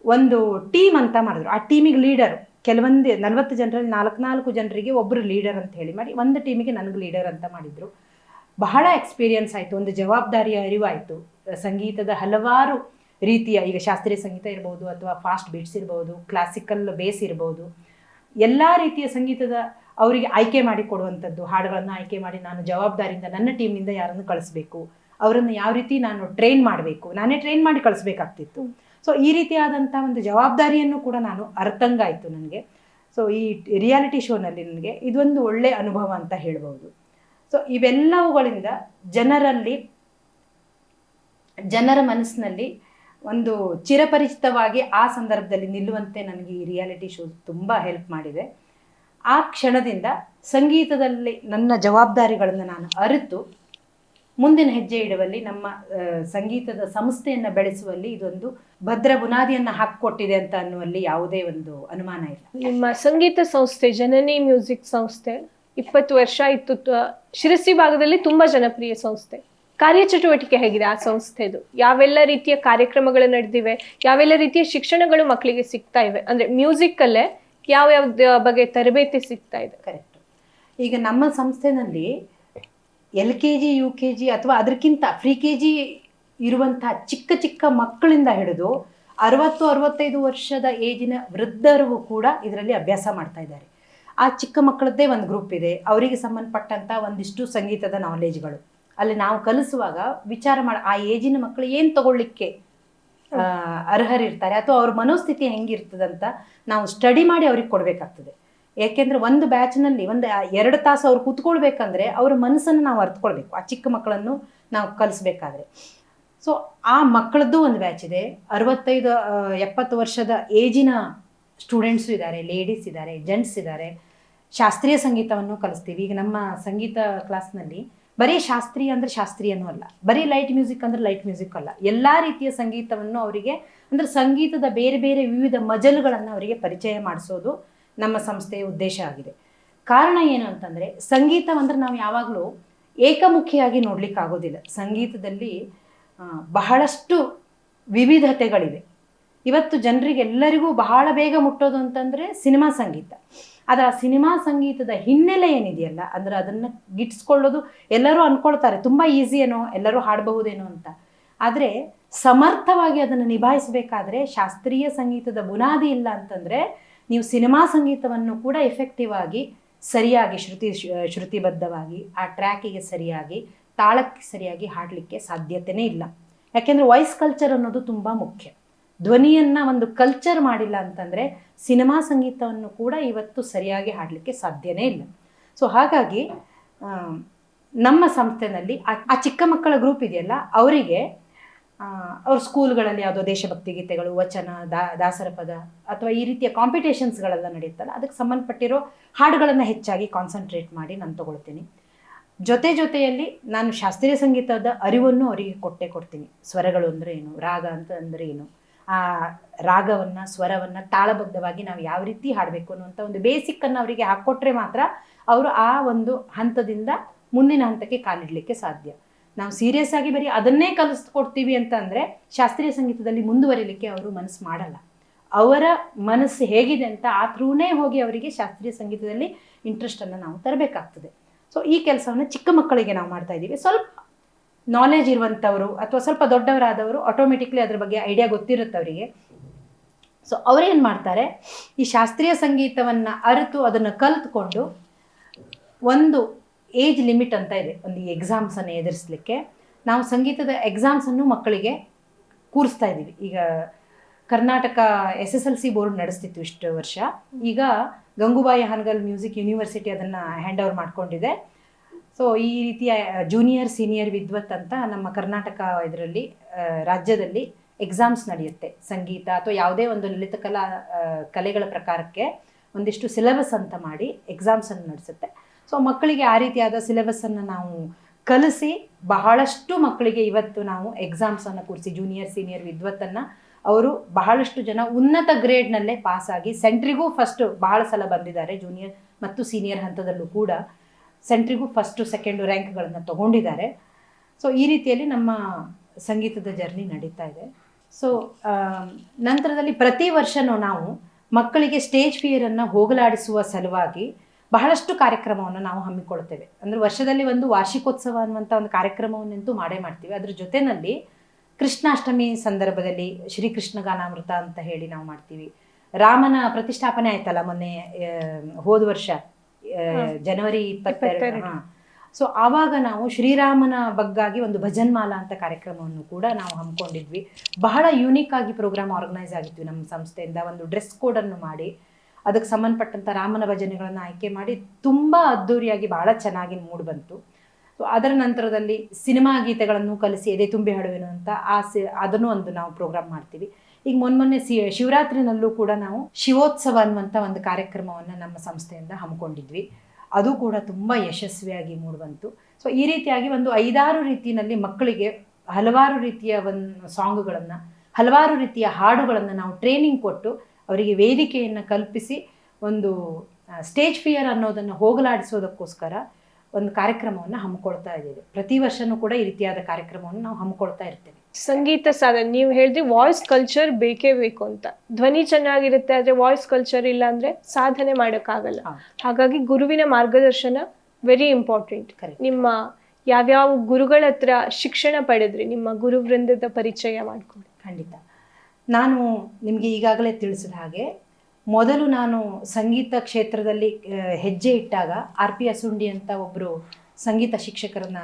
ಒಂದು ಟೀಮ್ ಅಂತ ಮಾಡಿದ್ರು. ಆ ಟೀಮಿಗೆ ಲೀಡರ್ ಕೆಲವೊಂದು 40 ಜನರಲ್ಲಿ 4 ಜನರಿಗೆ ಒಬ್ಬರು ಲೀಡರ್ ಅಂತ ಹೇಳಿ ಮಾಡಿ, ಒಂದು ಟೀಮಿಗೆ ನನಗೆ ಲೀಡರ್ ಅಂತ ಮಾಡಿದರು. ಬಹಳ ಎಕ್ಸ್ಪೀರಿಯನ್ಸ್ ಆಯಿತು, ಒಂದು ಜವಾಬ್ದಾರಿಯ ಅರಿವಾಯಿತು. ಸಂಗೀತದ ಹಲವಾರು ರೀತಿಯ, ಈಗ ಶಾಸ್ತ್ರೀಯ ಸಂಗೀತ ಇರ್ಬೋದು ಅಥವಾ ಫಾಸ್ಟ್ ಬೀಟ್ಸ್ ಇರ್ಬೋದು, ಕ್ಲಾಸಿಕಲ್ ಬೇಸ್ ಇರ್ಬೋದು, ಎಲ್ಲ ರೀತಿಯ ಸಂಗೀತದ ಅವರಿಗೆ ಆಯ್ಕೆ ಮಾಡಿ ಕೊಡುವಂಥದ್ದು, ಹಾಡುಗಳನ್ನು ಆಯ್ಕೆ ಮಾಡಿ ನಾನು ಜವಾಬ್ದಾರಿಯಿಂದ ನನ್ನ ಟೀಮ್ನಿಂದ ಯಾರನ್ನು ಕಳಿಸ್ಬೇಕು, ಅವರನ್ನು ಯಾವ ರೀತಿ ನಾನು ಟ್ರೈನ್ ಮಾಡಬೇಕು, ನಾನೇ ಟ್ರೈನ್ ಮಾಡಿ ಕಳಿಸ್ಬೇಕಾಗ್ತಿತ್ತು. ಸೊ ಈ ರೀತಿಯಾದಂಥ ಒಂದು ಜವಾಬ್ದಾರಿಯನ್ನು ಕೂಡ ನಾನು ಅರ್ಥಂಗಾಯಿತು ನನಗೆ. ಸೊ ಈ ರಿಯಾಲಿಟಿ ಶೋನಲ್ಲಿ ನನಗೆ ಇದೊಂದು ಒಳ್ಳೆಯ ಅನುಭವ ಅಂತ ಹೇಳ್ಬೋದು. ಸೊ ಇವೆಲ್ಲವುಗಳಿಂದ ಜನರ ಮನಸ್ಸಿನಲ್ಲಿ ಒಂದು ಚಿರಪರಿಚಿತವಾಗಿ ಆ ಸಂದರ್ಭದಲ್ಲಿ ನಿಲ್ಲುವಂತೆ ನನಗೆ ಈ ರಿಯಾಲಿಟಿ ಶೋ ತುಂಬ ಹೆಲ್ಪ್ ಮಾಡಿದೆ. ಆ ಕ್ಷಣದಿಂದ ಸಂಗೀತದಲ್ಲಿ ನನ್ನ ಜವಾಬ್ದಾರಿಗಳನ್ನು ನಾನು ಅರಿತು ಮುಂದಿನ ಹೆಜ್ಜೆ ಇಡುವಲ್ಲಿ, ನಮ್ಮ ಸಂಗೀತದ ಸಂಸ್ಥೆಯನ್ನು ಬೆಳೆಸುವಲ್ಲಿ ಇದೊಂದು ಭದ್ರ ಬುನಾದಿಯನ್ನು ಹಾಕಿಕೊಟ್ಟಿದೆ ಅಂತ ಅನ್ನುವಲ್ಲಿ ಯಾವುದೇ ಒಂದು ಅನುಮಾನ ಇಲ್ಲ. ನಿಮ್ಮ ಸಂಗೀತ ಸಂಸ್ಥೆ ಜನನಿ ಮ್ಯೂಸಿಕ್ ಸಂಸ್ಥೆ 20 ವರ್ಷ ಇತ್ತು. ಶಿರಸಿ ಭಾಗದಲ್ಲಿ ತುಂಬಾ ಜನಪ್ರಿಯ ಸಂಸ್ಥೆ. ಕಾರ್ಯಚಟುವಟಿಕೆ ಹೇಗಿದೆ ಆ ಸಂಸ್ಥೆದು? ಯಾವೆಲ್ಲ ರೀತಿಯ ಕಾರ್ಯಕ್ರಮಗಳು ನಡೆದಿವೆ? ಯಾವೆಲ್ಲ ರೀತಿಯ ಶಿಕ್ಷಣಗಳು ಮಕ್ಕಳಿಗೆ ಸಿಗ್ತಾ ಇವೆ? ಅಂದ್ರೆ ಮ್ಯೂಸಿಕ್ ಅಲ್ಲೇ ಯಾವ ಬಗ್ಗೆ ತರಬೇತಿ ಸಿಗ್ತಾ ಇದೆ? ಕರೆಕ್ಟ್. ಈಗ ನಮ್ಮ ಸಂಸ್ಥೆನಲ್ಲಿ LKG UKG ಅಥವಾ ಅದಕ್ಕಿಂತ ಪ್ರಿ KG ಇರುವಂತಹ ಚಿಕ್ಕ ಚಿಕ್ಕ ಮಕ್ಕಳಿಂದ ಹಿಡಿದು 60-65 ವರ್ಷದ ಏಜಿನ ವೃದ್ಧರು ಕೂಡ ಇದರಲ್ಲಿ ಅಭ್ಯಾಸ ಮಾಡ್ತಾ ಇದ್ದಾರೆ. ಆ ಚಿಕ್ಕ ಮಕ್ಕಳದ್ದೇ ಒಂದು ಗ್ರೂಪ್ ಇದೆ. ಅವರಿಗೆ ಸಂಬಂಧಪಟ್ಟಂಥ ಒಂದಿಷ್ಟು ಸಂಗೀತದ ನಾಲೆಜ್ಗಳು ಅಲ್ಲಿ ನಾವು ಕಲಿಸುವಾಗ ವಿಚಾರ ಮಾಡಿ ಆ ಏಜಿನ ಮಕ್ಕಳು ಏನು ತಗೊಳ್ಳಿಕ್ಕೆ ಅರ್ಹರಿರ್ತಾರೆ ಅಥವಾ ಅವ್ರ ಮನೋಸ್ಥಿತಿ ಹೆಂಗಿರ್ತದಂತ ನಾವು ಸ್ಟಡಿ ಮಾಡಿ ಅವ್ರಿಗೆ ಕೊಡಬೇಕಾಗ್ತದೆ. ಯಾಕೆಂದರೆ ಒಂದು ಬ್ಯಾಚ್ನಲ್ಲಿ 1-2 ತಾಸು ಅವ್ರು ಕೂತ್ಕೊಳ್ಬೇಕಂದ್ರೆ ಅವ್ರ ಮನಸ್ಸನ್ನು ನಾವು ಅರ್ಥಕೊಳ್ಬೇಕು, ಆ ಚಿಕ್ಕ ಮಕ್ಕಳನ್ನು ನಾವು ಕಲಿಸ್ಬೇಕಾದ್ರೆ. ಸೊ ಆ ಮಕ್ಕಳದ್ದು ಒಂದು ಬ್ಯಾಚ್ ಇದೆ. 65-70 ವರ್ಷದ ಏಜಿನ ಸ್ಟೂಡೆಂಟ್ಸು ಇದ್ದಾರೆ, ಲೇಡೀಸ್ ಇದ್ದಾರೆ, ಜೆಂಟ್ಸ್ ಇದ್ದಾರೆ. ಶಾಸ್ತ್ರೀಯ ಸಂಗೀತವನ್ನು ಕಲಿಸ್ತೀವಿ. ಈಗ ನಮ್ಮ ಸಂಗೀತ ಕ್ಲಾಸ್ನಲ್ಲಿ ಬರೀ ಶಾಸ್ತ್ರೀಯ ಅಂದರೆ ಶಾಸ್ತ್ರೀಯನೂ ಅಲ್ಲ, ಬರೀ ಲೈಟ್ ಮ್ಯೂಸಿಕ್ ಅಂದರೆ ಲೈಟ್ ಮ್ಯೂಸಿಕ್ ಅಲ್ಲ, ಎಲ್ಲ ರೀತಿಯ ಸಂಗೀತವನ್ನು ಅವರಿಗೆ ಅಂದರೆ ಸಂಗೀತದ ಬೇರೆ ಬೇರೆ ವಿವಿಧ ಮಜಲುಗಳನ್ನು ಅವರಿಗೆ ಪರಿಚಯ ಮಾಡಿಸೋದು ನಮ್ಮ ಸಂಸ್ಥೆಯ ಉದ್ದೇಶ ಆಗಿದೆ. ಕಾರಣ ಏನು ಅಂತಂದರೆ ಸಂಗೀತ ಅಂದರೆ ನಾವು ಯಾವಾಗಲೂ ಏಕಮುಖಿಯಾಗಿ ನೋಡ್ಲಿಕ್ಕೆ ಆಗೋದಿಲ್ಲ. ಸಂಗೀತದಲ್ಲಿ ಬಹಳಷ್ಟು ವಿವಿಧತೆಗಳಿವೆ. ಇವತ್ತು ಜನರಿಗೆಲ್ಲರಿಗೂ ಬಹಳ ಬೇಗ ಮುಟ್ಟೋದು ಅಂತಂದರೆ ಸಿನಿಮಾ ಸಂಗೀತ. ಆದರೆ ಆ ಸಿನಿಮಾ ಸಂಗೀತದ ಹಿನ್ನೆಲೆ ಏನಿದೆಯಲ್ಲ, ಅಂದರೆ ಅದನ್ನು ಗಿಟ್ಸ್ಕೊಳ್ಳೋದು ಎಲ್ಲರೂ ಅಂದ್ಕೊಳ್ತಾರೆ ತುಂಬ ಈಸಿ ಏನೋ, ಎಲ್ಲರೂ ಹಾಡಬಹುದೇನೋ ಅಂತ. ಆದರೆ ಸಮರ್ಥವಾಗಿ ಅದನ್ನು ನಿಭಾಯಿಸಬೇಕಾದ್ರೆ ಶಾಸ್ತ್ರೀಯ ಸಂಗೀತದ ಬುನಾದಿ ಇಲ್ಲ ಅಂತಂದರೆ ನೀವು ಸಿನಿಮಾ ಸಂಗೀತವನ್ನು ಕೂಡ ಎಫೆಕ್ಟಿವ್ ಆಗಿ ಸರಿಯಾಗಿ ಶ್ರುತಿಬದ್ಧವಾಗಿ ಆ ಟ್ರ್ಯಾಕಿಗೆ ಸರಿಯಾಗಿ ತಾಳಕ್ಕೆ ಸರಿಯಾಗಿ ಹಾಡಲಿಕ್ಕೆ ಸಾಧ್ಯತೆಯೇ ಇಲ್ಲ. ಯಾಕೆಂದರೆ ವಾಯ್ಸ್ ಕಲ್ಚರ್ ಅನ್ನೋದು ತುಂಬ ಮುಖ್ಯ. ಧ್ವನಿಯನ್ನು ಒಂದು ಕಲ್ಚರ್ ಮಾಡಿಲ್ಲ ಅಂತಂದರೆ ಸಿನಿಮಾ ಸಂಗೀತವನ್ನು ಕೂಡ ಇವತ್ತು ಸರಿಯಾಗಿ ಹಾಡಲಿಕ್ಕೆ ಸಾಧ್ಯನೇ ಇಲ್ಲ. ಸೊ ಹಾಗಾಗಿ ನಮ್ಮ ಸಂಸ್ಥೆಯಲ್ಲಿ ಆ ಚಿಕ್ಕ ಮಕ್ಕಳ ಗ್ರೂಪ್ ಇದೆಯಲ್ಲ, ಅವರಿಗೆ ಅವ್ರ ಸ್ಕೂಲ್ಗಳಲ್ಲಿ ಯಾವುದೋ ದೇಶಭಕ್ತಿ ಗೀತೆಗಳು, ವಚನ, ದಾಸರ ಪದ ಅಥವಾ ಈ ರೀತಿಯ ಕಾಂಪಿಟೇಷನ್ಸ್ಗಳೆಲ್ಲ ನಡೆಯುತ್ತಲ್ಲ, ಅದಕ್ಕೆ ಸಂಬಂಧಪಟ್ಟಿರೋ ಹಾಡುಗಳನ್ನು ಹೆಚ್ಚಾಗಿ ಕಾನ್ಸಂಟ್ರೇಟ್ ಮಾಡಿ ನಾನು ತಗೊಳ್ತೀನಿ. ಜೊತೆಯಲ್ಲಿ ನಾನು ಶಾಸ್ತ್ರೀಯ ಸಂಗೀತದ ಅರಿವನ್ನು ಅವರಿಗೆ ಕೊಡ್ತೀನಿ. ಸ್ವರಗಳು ಅಂದರೆ ಏನು, ರಾಗ ಅಂತ ಅಂದರೆ ಏನು, ಆ ರಾಗವನ್ನು ಸ್ವರವನ್ನು ತಾಳಬದ್ಧವಾಗಿ ನಾವು ಯಾವ ರೀತಿ ಹಾಡಬೇಕು ಅನ್ನುವಂಥ ಒಂದು ಬೇಸಿಕ್ಕನ್ನು ಅವರಿಗೆ ಹಾಕ್ಕೊಟ್ರೆ ಮಾತ್ರ ಅವರು ಆ ಒಂದು ಹಂತದಿಂದ ಮುಂದಿನ ಹಂತಕ್ಕೆ ಕಾಲಿಡಲಿಕ್ಕೆ ಸಾಧ್ಯ. ನಾವು ಸೀರಿಯಸ್ ಆಗಿ ಬರೀ ಅದನ್ನೇ ಕಲಿಸ್ಕೊಡ್ತೀವಿ ಅಂತ ಅಂದರೆ ಶಾಸ್ತ್ರೀಯ ಸಂಗೀತದಲ್ಲಿ ಮುಂದುವರಿಲಿಕ್ಕೆ ಅವರು ಮನಸ್ಸು ಮಾಡಲ್ಲ. ಅವರ ಮನಸ್ಸು ಹೇಗಿದೆ ಅಂತ ಆ ಥ್ರೂನೇ ಹೋಗಿ ಅವರಿಗೆ ಶಾಸ್ತ್ರೀಯ ಸಂಗೀತದಲ್ಲಿ ಇಂಟ್ರೆಸ್ಟನ್ನು ನಾವು ತರಬೇಕಾಗ್ತದೆ. ಸೊ ಈ ಕೆಲಸವನ್ನು ಚಿಕ್ಕ ಮಕ್ಕಳಿಗೆ ನಾವು ಮಾಡ್ತಾ ಇದ್ದೀವಿ. ಸ್ವಲ್ಪ ನಾಲೆಜ್ ಇರುವಂಥವರು ಅಥವಾ ಸ್ವಲ್ಪ ದೊಡ್ಡವರಾದವರು ಆಟೋಮೆಟಿಕ್ಲಿ ಅದ್ರ ಬಗ್ಗೆ ಐಡಿಯಾ ಗೊತ್ತಿರುತ್ತೆ ಅವರಿಗೆ. ಸೊ ಅವರೇನು ಮಾಡ್ತಾರೆ, ಈ ಶಾಸ್ತ್ರೀಯ ಸಂಗೀತವನ್ನು ಅರಿತು ಅದನ್ನು ಕಲಿತ್ಕೊಂಡು ಒಂದು ಏಜ್ ಲಿಮಿಟ್ ಅಂತ ಇದೆ, ಒಂದು ಎಕ್ಸಾಮ್ಸನ್ನು ಎದುರಿಸಲಿಕ್ಕೆ ನಾವು ಸಂಗೀತದ ಎಕ್ಸಾಮ್ಸನ್ನು ಮಕ್ಕಳಿಗೆ ಕೂರಿಸ್ತಾ ಇದ್ದೀವಿ. ಈಗ ಕರ್ನಾಟಕ SSLC ಬೋರ್ಡ್ ನಡೆಸ್ತಿತ್ತು ಇಷ್ಟು ವರ್ಷ. ಈಗ ಗಂಗೂಬಾಯಿ ಹಾನಗಲ್ ಮ್ಯೂಸಿಕ್ ಯೂನಿವರ್ಸಿಟಿ ಅದನ್ನು ಹ್ಯಾಂಡ್ ಓವರ್ ಮಾಡ್ಕೊಂಡಿದೆ. ಸೊ ಈ ರೀತಿಯ ಜೂನಿಯರ್ ಸೀನಿಯರ್ ವಿದ್ವತ್ ಅಂತ ನಮ್ಮ ಕರ್ನಾಟಕ ಇದರಲ್ಲಿ ರಾಜ್ಯದಲ್ಲಿ ಎಕ್ಸಾಮ್ಸ್ ನಡೆಯುತ್ತೆ. ಸಂಗೀತ ಅಥವಾ ಯಾವುದೇ ಒಂದು ಲಲಿತ ಕಲೆಗಳ ಪ್ರಕಾರಕ್ಕೆ ಒಂದಿಷ್ಟು ಸಿಲೆಬಸ್ ಅಂತ ಮಾಡಿ ಎಕ್ಸಾಮ್ಸನ್ನು ನಡೆಸುತ್ತೆ. ಸೊ ಮಕ್ಕಳಿಗೆ ಆ ರೀತಿಯಾದ ಸಿಲೆಬಸ್ಸನ್ನು ನಾವು ಕಲಿಸಿ ಬಹಳಷ್ಟು ಮಕ್ಕಳಿಗೆ ಇವತ್ತು ನಾವು ಎಕ್ಸಾಮ್ಸನ್ನು ಕೂರಿಸಿ ಜೂನಿಯರ್ ಸೀನಿಯರ್ ವಿದ್ವತ್ತನ್ನು ಅವರು ಬಹಳಷ್ಟು ಜನ ಉನ್ನತ ಗ್ರೇಡ್ನಲ್ಲೇ ಪಾಸಾಗಿ ಸೆಂಟ್ರಿಗೂ ಫಸ್ಟ್ ಬಹಳ ಸಲ ಬಂದಿದ್ದಾರೆ. ಜೂನಿಯರ್ ಮತ್ತು ಸೀನಿಯರ್ ಹಂತದಲ್ಲೂ ಕೂಡ ಸೆಂಟ್ರಿಗೂ ಫಸ್ಟು ಸೆಕೆಂಡು ರ್ಯಾಂಕ್ಗಳನ್ನು ತೊಗೊಂಡಿದ್ದಾರೆ. ಸೊ ಈ ರೀತಿಯಲ್ಲಿ ನಮ್ಮ ಸಂಗೀತದ ಜರ್ನಿ ನಡೀತಾ ಇದೆ. ಸೊ ನಂತರದಲ್ಲಿ ಪ್ರತಿ ವರ್ಷವೂ ನಾವು ಮಕ್ಕಳಿಗೆ ಸ್ಟೇಜ್ ಫಿಯರನ್ನು ಹೋಗಲಾಡಿಸುವ ಸಲುವಾಗಿ ಬಹಳಷ್ಟು ಕಾರ್ಯಕ್ರಮವನ್ನು ನಾವು ಹಮ್ಮಿಕೊಳ್ತೇವೆ. ಅಂದರೆ ವರ್ಷದಲ್ಲಿ ಒಂದು ವಾರ್ಷಿಕೋತ್ಸವ ಅನ್ನುವಂಥ ಒಂದು ಕಾರ್ಯಕ್ರಮವನ್ನಂತೂ ಮಾಡೇ ಮಾಡ್ತೀವಿ. ಅದ್ರ ಜೊತೆಯಲ್ಲಿ ಕೃಷ್ಣಾಷ್ಟಮಿ ಸಂದರ್ಭದಲ್ಲಿ ಶ್ರೀಕೃಷ್ಣ ಗಾನಾಮೃತ ಅಂತ ಹೇಳಿ ನಾವು ಮಾಡ್ತೀವಿ. ರಾಮನ ಪ್ರತಿಷ್ಠಾಪನೆ ಆಯ್ತಲ್ಲ ಮೊನ್ನೆ ಹೋದ ವರ್ಷ ಜನವರಿ 22. ಸೊ ಆವಾಗ ನಾವು ಶ್ರೀರಾಮನ ಬಗ್ಗಾಗಿ ಒಂದು ಭಜನ್ಮಾಲಾ ಅಂತ ಕಾರ್ಯಕ್ರಮವನ್ನು ಕೂಡ ನಾವು ಹಮ್ಮಿಕೊಂಡಿದ್ವಿ. ಬಹಳ ಯೂನಿಕ್ ಆಗಿ ಪ್ರೋಗ್ರಾಮ್ ಆರ್ಗನೈಸ್ ಆಗಿದ್ವಿ ನಮ್ಮ ಸಂಸ್ಥೆಯಿಂದ. ಒಂದು ಡ್ರೆಸ್ ಕೋಡನ್ನು ಮಾಡಿ ಅದಕ್ಕೆ ಸಂಬಂಧಪಟ್ಟಂಥ ರಾಮನ ಭಜನೆಗಳನ್ನು ಆಯ್ಕೆ ಮಾಡಿ ತುಂಬ ಅದ್ಧೂರಿಯಾಗಿ ಬಹಳ ಚೆನ್ನಾಗಿ ಮೂಡಿ ಬಂತು. ಸೊ ಅದರ ನಂತರದಲ್ಲಿ ಸಿನಿಮಾ ಗೀತೆಗಳನ್ನು ಕಲಿಸಿ ಎದೆ ತುಂಬಿ ಹಾಡುವೆನು ಅಂತ ಅದನ್ನು ಒಂದು ನಾವು ಪ್ರೋಗ್ರಾಮ್ ಮಾಡ್ತೀವಿ. ಈಗ ಮೊನ್ನೆ ಶಿವರಾತ್ರಿನಲ್ಲೂ ಕೂಡ ನಾವು ಶಿವೋತ್ಸವ ಅನ್ನುವಂಥ ಒಂದು ಕಾರ್ಯಕ್ರಮವನ್ನು ನಮ್ಮ ಸಂಸ್ಥೆಯಿಂದ ಹಮ್ಮಿಕೊಂಡಿದ್ವಿ. ಅದು ಕೂಡ ತುಂಬ ಯಶಸ್ವಿಯಾಗಿ ಮೂಡಿಬಂತು. ಸೊ ಈ ರೀತಿಯಾಗಿ ಒಂದು 5-6 ರೀತಿಯಲ್ಲಿ ಮಕ್ಕಳಿಗೆ ಹಲವಾರು ರೀತಿಯ ಒಂದು ಸಾಂಗ್ಗಳನ್ನು, ಹಲವಾರು ರೀತಿಯ ಹಾಡುಗಳನ್ನು ನಾವು ಟ್ರೈನಿಂಗ್ ಕೊಟ್ಟು ಅವರಿಗೆ ವೇದಿಕೆಯನ್ನು ಕಲ್ಪಿಸಿ ಒಂದು ಸ್ಟೇಜ್ ಫಿಯರ್ ಅನ್ನೋದನ್ನು ಹೋಗಲಾಡಿಸೋದಕ್ಕೋಸ್ಕರ ಒಂದು ಕಾರ್ಯಕ್ರಮವನ್ನು ಹಮ್ಮಿಕೊಳ್ತಾ ಇದ್ದೀವಿ. ಪ್ರತಿ ವರ್ಷವೂ ಕೂಡ ಈ ರೀತಿಯಾದ ಕಾರ್ಯಕ್ರಮವನ್ನು ನಾವು ಹಮ್ಮಿಕೊಳ್ತಾ ಇರ್ತೇವೆ. ಸಂಗೀತ ಸಾಧನೆ, ನೀವು ಹೇಳಿದ್ರಿ ವಾಯ್ಸ್ ಕಲ್ಚರ್ ಬೇಕೇ ಬೇಕು ಅಂತ. ಧ್ವನಿ ಚೆನ್ನಾಗಿರುತ್ತೆ, ಆದರೆ ವಾಯ್ಸ್ ಕಲ್ಚರ್ ಇಲ್ಲ ಅಂದ್ರೆ ಸಾಧನೆ ಮಾಡೋಕ್ಕಾಗಲ್ಲ. ಹಾಗಾಗಿ ಗುರುವಿನ ಮಾರ್ಗದರ್ಶನ ವೆರಿ ಇಂಪಾರ್ಟೆಂಟ್. ನಿಮ್ಮ ಯಾವ್ಯಾವ ಗುರುಗಳ ಹತ್ರ ಶಿಕ್ಷಣ ಪಡೆದ್ರಿ? ನಿಮ್ಮ ಗುರುವೃಂದದ ಪರಿಚಯ ಮಾಡ್ಕೊಳ್ಳಿ. ಖಂಡಿತ. ನಾನು ನಿಮಗೆ ಈಗಾಗಲೇ ತಿಳಿಸಿದ ಹಾಗೆ ಮೊದಲು ನಾನು ಸಂಗೀತ ಕ್ಷೇತ್ರದಲ್ಲಿ ಹೆಜ್ಜೆ ಇಟ್ಟಾಗ RP ಅಸುಂಡಿ ಅಂತ ಒಬ್ಬರು ಸಂಗೀತ ಶಿಕ್ಷಕರನ್ನ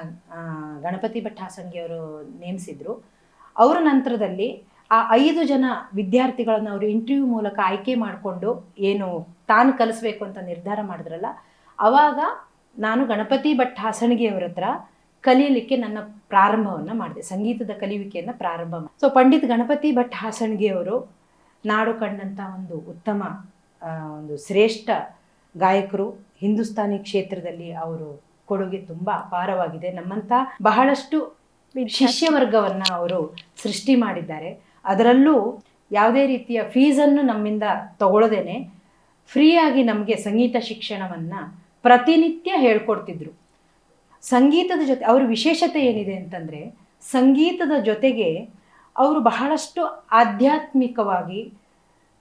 ಗಣಪತಿ ಭಟ್ ಹಾಸಂಗಿಯವರು ನೇಮಿಸಿದ್ರು. ಅವರ ನಂತರದಲ್ಲಿ ಆ 5 ಜನ ವಿದ್ಯಾರ್ಥಿಗಳನ್ನು ಅವರು ಇಂಟರ್ವ್ಯೂ ಮೂಲಕ ಆಯ್ಕೆ ಮಾಡಿಕೊಂಡು ಏನು ತಾನು ಕಲಿಸ್ಬೇಕು ಅಂತ ನಿರ್ಧಾರ ಮಾಡಿದ್ರಲ್ಲ, ಆವಾಗ ನಾನು ಗಣಪತಿ ಭಟ್ ಹಾಸಣಗಿಯವರ ಹತ್ರ ಕಲಿಯಲಿಕ್ಕೆ ನನ್ನ ಪ್ರಾರಂಭವನ್ನು ಮಾಡಿದೆ, ಸಂಗೀತದ ಕಲಿಯುವಿಕೆಯನ್ನು ಪ್ರಾರಂಭ ಮಾಡಿ. ಸೊ ಪಂಡಿತ್ ಗಣಪತಿ ಭಟ್ ಹಾಸಣಗಿಯವರು ನಾಡು ಕಂಡಂಥ ಒಂದು ಉತ್ತಮ ಒಂದು ಶ್ರೇಷ್ಠ ಗಾಯಕರು. ಹಿಂದೂಸ್ತಾನಿ ಕ್ಷೇತ್ರದಲ್ಲಿ ಅವರು ಕೊಡುಗೆ ತುಂಬ ಅಪಾರವಾಗಿದೆ. ನಮ್ಮಂಥ ಬಹಳಷ್ಟು ಶಿಷ್ಯ ವರ್ಗವನ್ನ ಅವರು ಸೃಷ್ಟಿ ಮಾಡಿದ್ದಾರೆ. ಅದರಲ್ಲೂ ಯಾವುದೇ ರೀತಿಯ ಫೀಸನ್ನು ನಮ್ಮಿಂದ ತಗೊಳ್ಳದೇನೆ ಫ್ರೀಯಾಗಿ ನಮಗೆ ಸಂಗೀತ ಶಿಕ್ಷಣವನ್ನು ಪ್ರತಿನಿತ್ಯ ಹೇಳ್ಕೊಡ್ತಿದ್ರು. ಸಂಗೀತದ ಜೊತೆ ಅವರ ವಿಶೇಷತೆ ಏನಿದೆ ಅಂತಂದರೆ, ಸಂಗೀತದ ಜೊತೆಗೆ ಅವರು ಬಹಳಷ್ಟು ಆಧ್ಯಾತ್ಮಿಕವಾಗಿ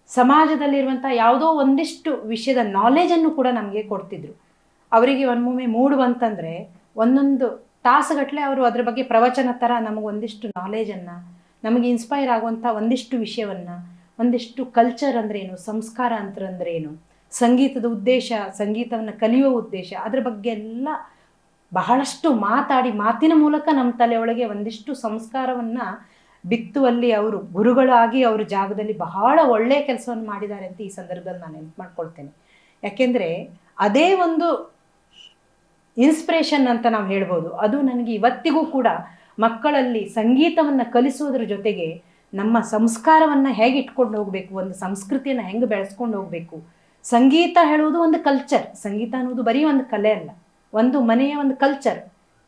ಸಮಾಜದಲ್ಲಿರುವಂಥ ಯಾವುದೋ ಒಂದಿಷ್ಟು ವಿಷಯದ ನಾಲೆಜನ್ನು ಕೂಡ ನಮಗೆ ಕೊಡ್ತಿದ್ರು. ಅವರಿಗೆ ಒಮ್ಮೊಮ್ಮೆ ಮೂಡು ಬಂತಂದರೆ ಒಂದೊಂದು ತಾಸುಗಟ್ಟಲೆ ಅವರು ಅದರ ಬಗ್ಗೆ ಪ್ರವಚನ ಥರ ನಮಗೊಂದಿಷ್ಟು ನಾಲೆಜನ್ನು, ನಮಗೆ ಇನ್ಸ್ಪೈರ್ ಆಗುವಂಥ ಒಂದಿಷ್ಟು ವಿಷಯವನ್ನು, ಒಂದಿಷ್ಟು ಕಲ್ಚರ್ ಅಂದರೆ ಏನು, ಸಂಸ್ಕಾರ ಅಂದ್ರೆ ಏನು, ಸಂಗೀತದ ಉದ್ದೇಶ, ಸಂಗೀತವನ್ನು ಕಲಿಯುವ ಉದ್ದೇಶ, ಅದರ ಬಗ್ಗೆ ಎಲ್ಲ ಬಹಳಷ್ಟು ಮಾತಾಡಿ ಮಾತಿನ ಮೂಲಕ ನಮ್ಮ ತಲೆಯೊಳಗೆ ಒಂದಿಷ್ಟು ಸಂಸ್ಕಾರವನ್ನು ಬಿತ್ತುವಲ್ಲಿ ಅವರು ಗುರುಗಳಾಗಿ ಅವ್ರ ಜಾಗದಲ್ಲಿ ಬಹಳ ಒಳ್ಳೆಯ ಕೆಲಸವನ್ನು ಮಾಡಿದ್ದಾರೆ ಅಂತ ಈ ಸಂದರ್ಭದಲ್ಲಿ ನಾನು ನೆನಪು ಮಾಡ್ಕೊಳ್ತೇನೆ. ಯಾಕೆಂದರೆ ಅದೇ ಒಂದು ಇನ್ಸ್ಪಿರೇಷನ್ ಅಂತ ನಾವು ಹೇಳ್ಬೋದು. ಅದು ನನಗೆ ಇವತ್ತಿಗೂ ಕೂಡ ಮಕ್ಕಳಲ್ಲಿ ಸಂಗೀತವನ್ನು ಕಲಿಸೋದ್ರ ಜೊತೆಗೆ ನಮ್ಮ ಸಂಸ್ಕಾರವನ್ನು ಹೇಗೆ ಇಟ್ಕೊಂಡು ಹೋಗಬೇಕು, ಒಂದು ಸಂಸ್ಕೃತಿಯನ್ನು ಹೆಂಗೆ ಬೆಳೆಸ್ಕೊಂಡು ಹೋಗಬೇಕು. ಸಂಗೀತ ಹೇಳುವುದು ಒಂದು ಕಲ್ಚರ್, ಸಂಗೀತ ಅನ್ನೋದು ಬರೀ ಒಂದು ಕಲೆ ಅಲ್ಲ, ಒಂದು ಮನೆಯ ಒಂದು ಕಲ್ಚರ್.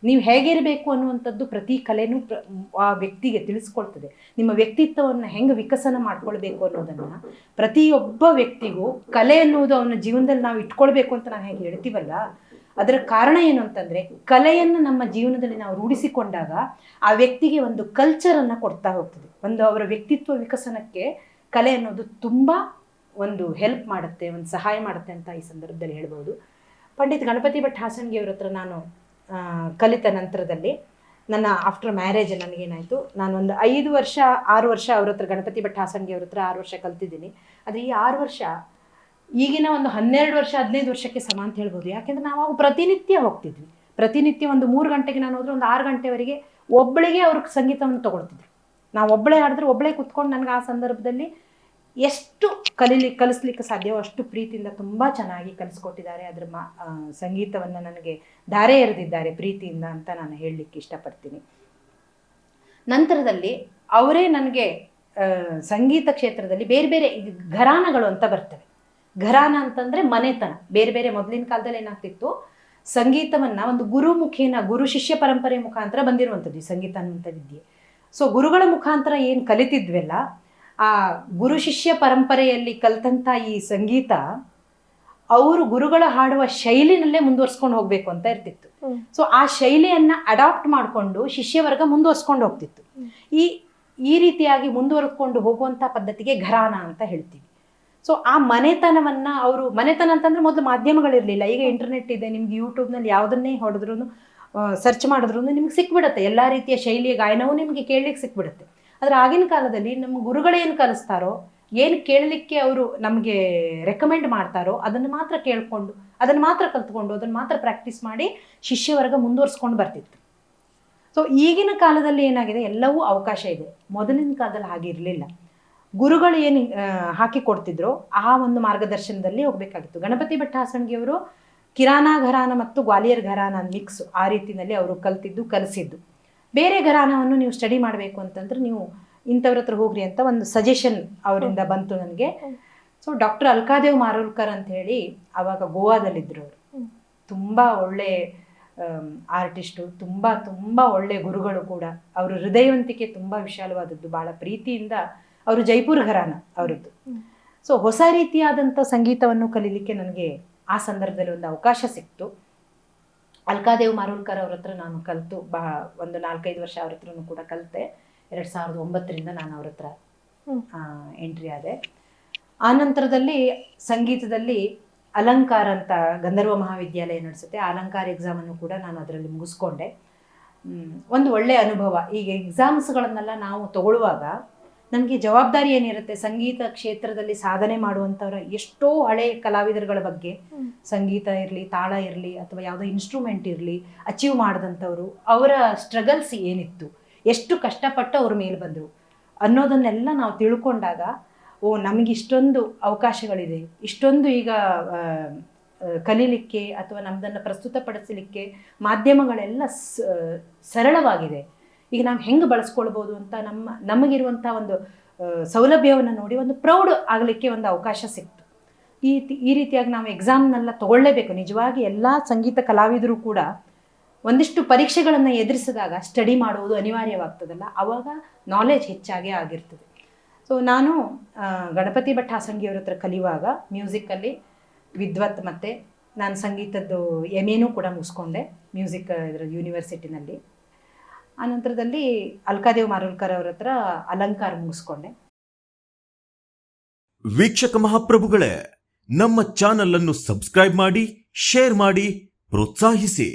ನೀವು ಹೇಗಿರಬೇಕು ಅನ್ನುವಂಥದ್ದು ಪ್ರತಿ ಕಲೆನೂ ಆ ವ್ಯಕ್ತಿಗೆ ತಿಳಿಸ್ಕೊಳ್ತದೆ. ನಿಮ್ಮ ವ್ಯಕ್ತಿತ್ವವನ್ನು ಹೆಂಗೆ ವಿಕಸನ ಮಾಡ್ಕೊಳ್ಬೇಕು ಅನ್ನೋದನ್ನು ಪ್ರತಿಯೊಬ್ಬ ವ್ಯಕ್ತಿಗೂ ಕಲೆ ಅನ್ನೋದು ಅವನ ಜೀವನದಲ್ಲಿ ನಾವು ಇಟ್ಕೊಳ್ಬೇಕು ಅಂತ ನಾವು ಹೇಗೆ ಹೇಳ್ತೀವಲ್ಲ, ಅದರ ಕಾರಣ ಏನು ಅಂತಂದರೆ, ಕಲೆಯನ್ನು ನಮ್ಮ ಜೀವನದಲ್ಲಿ ನಾವು ರೂಢಿಸಿಕೊಂಡಾಗ ಆ ವ್ಯಕ್ತಿಗೆ ಒಂದು ಕಲ್ಚರನ್ನು ಕೊಡ್ತಾ ಹೋಗ್ತದೆ. ಒಂದು ಅವರ ವ್ಯಕ್ತಿತ್ವ ವಿಕಸನಕ್ಕೆ ಕಲೆ ಅನ್ನೋದು ತುಂಬ ಒಂದು ಹೆಲ್ಪ್ ಮಾಡುತ್ತೆ, ಒಂದು ಸಹಾಯ ಮಾಡುತ್ತೆ ಅಂತ ಈ ಸಂದರ್ಭದಲ್ಲಿ ಹೇಳ್ಬೋದು. ಪಂಡಿತ್ ಗಣಪತಿ ಭಟ್ ಹಾಸಂಗಿಯವ್ರ ಹತ್ರ ನಾನು ಕಲಿತ ನಂತರದಲ್ಲಿ ನನ್ನ ಆಫ್ಟರ್ ಮ್ಯಾರೇಜ್ ನನಗೇನಾಯಿತು, ನಾನು ಒಂದು 5 ವರ್ಷ 6 ವರ್ಷ ಅವ್ರ ಹತ್ರ ಗಣಪತಿ ಭಟ್ ಹಾಸಂಗಿಯವ್ರ ಹತ್ರ 6 ವರ್ಷ ಕಲ್ತಿದ್ದೀನಿ. ಆದರೆ ಈ 6 ವರ್ಷ ಈಗಿನ ಒಂದು 12 ವರ್ಷ 15 ವರ್ಷಕ್ಕೆ ಸಮ ಅಂತ ಹೇಳ್ಬೋದು. ಯಾಕೆಂದರೆ ನಾವು ಪ್ರತಿನಿತ್ಯ ಹೋಗ್ತಿದ್ವಿ. ಪ್ರತಿನಿತ್ಯ ಒಂದು 3 ಗಂಟೆಗೆ ನಾನು ಹೋದರೆ ಒಂದು 6 ಗಂಟೆವರೆಗೆ ಒಬ್ಬಳಿಗೆ ಅವ್ರಿಗೆ ಸಂಗೀತವನ್ನು ತೊಗೊಳ್ತಿದ್ವಿ. ನಾವು ಒಬ್ಬಳೇ ಹಾಡಿದ್ರೆ ಒಬ್ಬಳೇ ಕುತ್ಕೊಂಡು ನನಗೆ ಆ ಸಂದರ್ಭದಲ್ಲಿ ಎಷ್ಟು ಕಲಿಸ್ಲಿಕ್ಕೆ ಸಾಧ್ಯವೋ ಅಷ್ಟು ಪ್ರೀತಿಯಿಂದ ತುಂಬ ಚೆನ್ನಾಗಿ ಕಲಿಸ್ಕೊಟ್ಟಿದ್ದಾರೆ. ಅದರ ಸಂಗೀತವನ್ನು ನನಗೆ ಧಾರೆ ಎರೆದಿದ್ದಾರೆ ಪ್ರೀತಿಯಿಂದ ಅಂತ ನಾನು ಹೇಳಲಿಕ್ಕೆ ಇಷ್ಟಪಡ್ತೀನಿ. ನಂತರದಲ್ಲಿ ಅವರೇ ನನಗೆ ಸಂಗೀತ ಕ್ಷೇತ್ರದಲ್ಲಿ ಬೇರೆ ಬೇರೆ ಘರಾನಗಳು ಅಂತ ಬರ್ತವೆ. ಘರಾನ ಅಂತಂದರೆ ಮನೆತನ. ಬೇರೆ ಬೇರೆ ಮೊದಲಿನ ಕಾಲದಲ್ಲಿ ಏನಾಗ್ತಿತ್ತು, ಸಂಗೀತವನ್ನು ಒಂದು ಗುರು ಶಿಷ್ಯ ಪರಂಪರೆ ಮುಖಾಂತರ ಬಂದಿರುವಂಥದ್ದು ಈ ಸಂಗೀತ ಅನ್ನುವಂಥ ವಿದ್ಯೆ. ಸೊ ಗುರುಗಳ ಮುಖಾಂತರ ಏನು ಕಲಿತಿದ್ವಲ್ಲ, ಆ ಗುರು ಶಿಷ್ಯ ಪರಂಪರೆಯಲ್ಲಿ ಕಲಿತಂಥ ಈ ಸಂಗೀತ ಅವರು ಗುರುಗಳ ಹಾಡುವ ಶೈಲಿನಲ್ಲೇ ಮುಂದುವರ್ಸ್ಕೊಂಡು ಹೋಗಬೇಕು ಅಂತ ಇರ್ತಿತ್ತು. ಸೊ ಆ ಶೈಲಿಯನ್ನು ಅಡಾಪ್ಟ್ ಮಾಡಿಕೊಂಡು ಶಿಷ್ಯವರ್ಗ ಮುಂದುವರ್ಸ್ಕೊಂಡು ಹೋಗ್ತಿತ್ತು. ಈ ರೀತಿಯಾಗಿ ಮುಂದುವರೆದುಕೊಂಡು ಹೋಗುವಂಥ ಪದ್ಧತಿಗೆ ಘರಾನ ಅಂತ ಹೇಳ್ತೀವಿ. ಸೊ ಆ ಮನೆತನವನ್ನು ಅವರು, ಮನೆತನ ಅಂತಂದರೆ ಮೊದಲು ಮಾಧ್ಯಮಗಳಿರಲಿಲ್ಲ. ಈಗ ಇಂಟರ್ನೆಟ್ ಇದೆ, ನಿಮ್ಗೆ ಯೂಟ್ಯೂಬ್ನಲ್ಲಿ ಯಾವುದನ್ನೇ ಹೊಡೆದ್ರೂ ಸರ್ಚ್ ಮಾಡಿದ್ರೂ ನಿಮ್ಗೆ ಸಿಕ್ಬಿಡುತ್ತೆ. ಎಲ್ಲ ರೀತಿಯ ಶೈಲಿಯ ಗಾಯನವೂ ನಿಮಗೆ ಕೇಳಲಿಕ್ಕೆ ಸಿಕ್ಬಿಡುತ್ತೆ. ಆದರೆ ಆಗಿನ ಕಾಲದಲ್ಲಿ ನಮ್ಮ ಗುರುಗಳೇನು ಕಲಿಸ್ತಾರೋ ಏನು ಕೇಳಲಿಕ್ಕೆ ಅವರು ನಮಗೆ ರೆಕಮೆಂಡ್ ಮಾಡ್ತಾರೋ ಅದನ್ನು ಮಾತ್ರ ಕೇಳಿಕೊಂಡು, ಅದನ್ನು ಮಾತ್ರ ಕಲ್ತ್ಕೊಂಡು, ಅದನ್ನು ಮಾತ್ರ ಪ್ರಾಕ್ಟೀಸ್ ಮಾಡಿ ಶಿಷ್ಯವರ್ಗ ಮುಂದುವರ್ಸ್ಕೊಂಡು ಬರ್ತಿತ್ತು. ಸೊ ಈಗಿನ ಕಾಲದಲ್ಲಿ ಏನಾಗಿದೆ, ಎಲ್ಲವೂ ಅವಕಾಶ ಇದೆ. ಮೊದಲಿನ ಕಾಲದಲ್ಲಿ ಹಾಗೆ ಇರಲಿಲ್ಲ. ಗುರುಗಳು ಏನು ಹಾಕಿ ಕೊಡ್ತಿದ್ರು ಆ ಒಂದು ಮಾರ್ಗದರ್ಶನದಲ್ಲಿ ಹೋಗಬೇಕಾಗಿತ್ತು. ಗಣಪತಿ ಭಟ್ ಹಾಸಣಗಿಯವರು ಕಿರಾನಾ ಘರಾನ ಮತ್ತು ಗ್ವಾಲಿಯರ್ ಘರಾನ ಮಿಕ್ಸ್, ಆ ರೀತಿಯಲ್ಲಿ ಅವರು ಕಲಿಸಿದ್ದು. ಬೇರೆ ಘರಾನವನ್ನು ನೀವು ಸ್ಟಡಿ ಮಾಡಬೇಕು ಅಂತಂದ್ರೆ ನೀವು ಇಂಥವ್ರ ಹತ್ರ ಹೋಗ್ರಿ ಅಂತ ಒಂದು ಸಜೆಷನ್ ಅವರಿಂದ ಬಂತು ನನಗೆ. ಸೊ ಡಾಕ್ಟರ್ ಅಲ್ಕಾದೇವ್ ಮಾರೋಲ್ಕರ್ ಅಂತ ಹೇಳಿ ಅವಾಗ ಗೋವಾದಲ್ಲಿದ್ದರು. ಅವರು ತುಂಬ ಒಳ್ಳೆ ಆರ್ಟಿಸ್ಟು, ತುಂಬ ತುಂಬ ಒಳ್ಳೆ ಗುರುಗಳು ಕೂಡ. ಅವರು ಹೃದಯವಂತಿಕೆ ತುಂಬ ವಿಶಾಲವಾದದ್ದು, ಭಾಳ ಪ್ರೀತಿಯಿಂದ. ಅವರು ಜೈಪುರ್ ಘರಾನ ಅವರದ್ದು. ಸೊ ಹೊಸ ರೀತಿಯಾದಂಥ ಸಂಗೀತವನ್ನು ಕಲೀಲಿಕ್ಕೆ ನನಗೆ ಆ ಸಂದರ್ಭದಲ್ಲಿ ಒಂದು ಅವಕಾಶ ಸಿಕ್ತು. ಅಲ್ಕಾದೇವ್ ಮಾರೋಲ್ಕರ್ ಅವ್ರ ಹತ್ರ ನಾನು ಕಲಿತು ಒಂದು 4-5 ವರ್ಷ ಅವ್ರ ಹತ್ರನೂ ಕೂಡ ಕಲಿತೆ. 2009ರಿಂದ ನಾನು ಅವ್ರ ಹತ್ರ ಎಂಟ್ರಿ ಆದೆ. ಆ ನಂತರದಲ್ಲಿ ಸಂಗೀತದಲ್ಲಿ ಅಲಂಕಾರ ಅಂತ ಗಂಧರ್ವ ಮಹಾವಿದ್ಯಾಲಯ ನಡೆಸುತ್ತೆ. ಆ ಅಲಂಕಾರ ಎಕ್ಸಾಮನ್ನು ಕೂಡ ನಾನು ಅದರಲ್ಲಿ ಮುಗಿಸ್ಕೊಂಡೆ. ಒಂದು ಒಳ್ಳೆಯ ಅನುಭವ. ಈಗ ಎಕ್ಸಾಮ್ಸ್ಗಳನ್ನೆಲ್ಲ ನಾವು ತಗೊಳ್ಳುವಾಗ ನನಗೆ ಜವಾಬ್ದಾರಿ ಏನಿರುತ್ತೆ, ಸಂಗೀತ ಕ್ಷೇತ್ರದಲ್ಲಿ ಸಾಧನೆ ಮಾಡುವಂಥವ್ರ ಎಷ್ಟೋ ಹಳೆ ಕಲಾವಿದರುಗಳ ಬಗ್ಗೆ, ಸಂಗೀತ ಇರಲಿ, ತಾಳ ಇರಲಿ, ಅಥವಾ ಯಾವುದೋ ಇನ್ಸ್ಟ್ರೂಮೆಂಟ್ ಇರಲಿ, ಅಚೀವ್ ಮಾಡಿದಂಥವ್ರು, ಅವರ ಸ್ಟ್ರಗಲ್ಸ್ ಏನಿತ್ತು, ಎಷ್ಟು ಕಷ್ಟಪಟ್ಟು ಅವ್ರ ಮೇಲೆ ಬಂದರು ಅನ್ನೋದನ್ನೆಲ್ಲ ನಾವು ತಿಳ್ಕೊಂಡಾಗ, ಓ ನಮಗೆ ಇಷ್ಟೊಂದು ಅವಕಾಶಗಳಿದೆ, ಇಷ್ಟೊಂದು ಈಗ ಕಲೀಲಿಕ್ಕೆ ಅಥವಾ ನಮ್ಮದನ್ನು ಪ್ರಸ್ತುತಪಡಿಸಲಿಕ್ಕೆ ಮಾಧ್ಯಮಗಳೆಲ್ಲ ಸರಳವಾಗಿದೆ, ಈಗ ನಾವು ಹೆಂಗೆ ಬಳಸ್ಕೊಳ್ಬೋದು ಅಂತ ನಮಗಿರುವಂಥ ಒಂದು ಸೌಲಭ್ಯವನ್ನು ನೋಡಿ ಒಂದು ಪ್ರೌಡ್ ಆಗಲಿಕ್ಕೆ ಒಂದು ಅವಕಾಶ ಸಿಕ್ತು. ಈ ರೀತಿಯಾಗಿ ನಾವು ಎಕ್ಸಾಮ್ನೆಲ್ಲ ತಗೊಳ್ಳೇಬೇಕು. ನಿಜವಾಗಿ ಎಲ್ಲ ಸಂಗೀತ ಕಲಾವಿದರು ಕೂಡ ಒಂದಿಷ್ಟು ಪರೀಕ್ಷೆಗಳನ್ನು ಎದುರಿಸಿದಾಗ ಸ್ಟಡಿ ಮಾಡುವುದು ಅನಿವಾರ್ಯವಾಗ್ತದಲ್ಲ, ಆವಾಗ ನಾಲೆಜ್ ಹೆಚ್ಚಾಗೇ ಆಗಿರ್ತದೆ. ಸೊ ನಾನು ಗಣಪತಿ ಭಟ್ ಹಾಸಣಗಿಯವ್ರ ಹತ್ರ ಕಲಿಯುವಾಗ ಮ್ಯೂಸಿಕಲ್ಲಿ ವಿದ್ವತ್ ಮತ್ತು ನಾನು ಸಂಗೀತದ್ದು MA ಕೂಡ ಮುಗಿಸ್ಕೊಂಡೆ ಮ್ಯೂಸಿಕ್ ಇದರ ಯೂನಿವರ್ಸಿಟಿನಲ್ಲಿ. ಆನಂತರದಲ್ಲಿ ಅಲ್ಕಾದೇವ್ ಮಾರೋಲ್ಕರ್ ಅವ್ರ ಹತ್ರ ಅಲಂಕಾರ ಮುಗಿಸ್ಕೊಂಡೆ. ವೀಕ್ಷಕ ಮಹಾಪ್ರಭುಗಳೇ, ನಮ್ಮ ಚಾನಲ್ ಅನ್ನು ಸಬ್ಸ್ಕ್ರೈಬ್ ಮಾಡಿ, ಶೇರ್ ಮಾಡಿ, ಪ್ರೋತ್ಸಾಹಿಸಿ.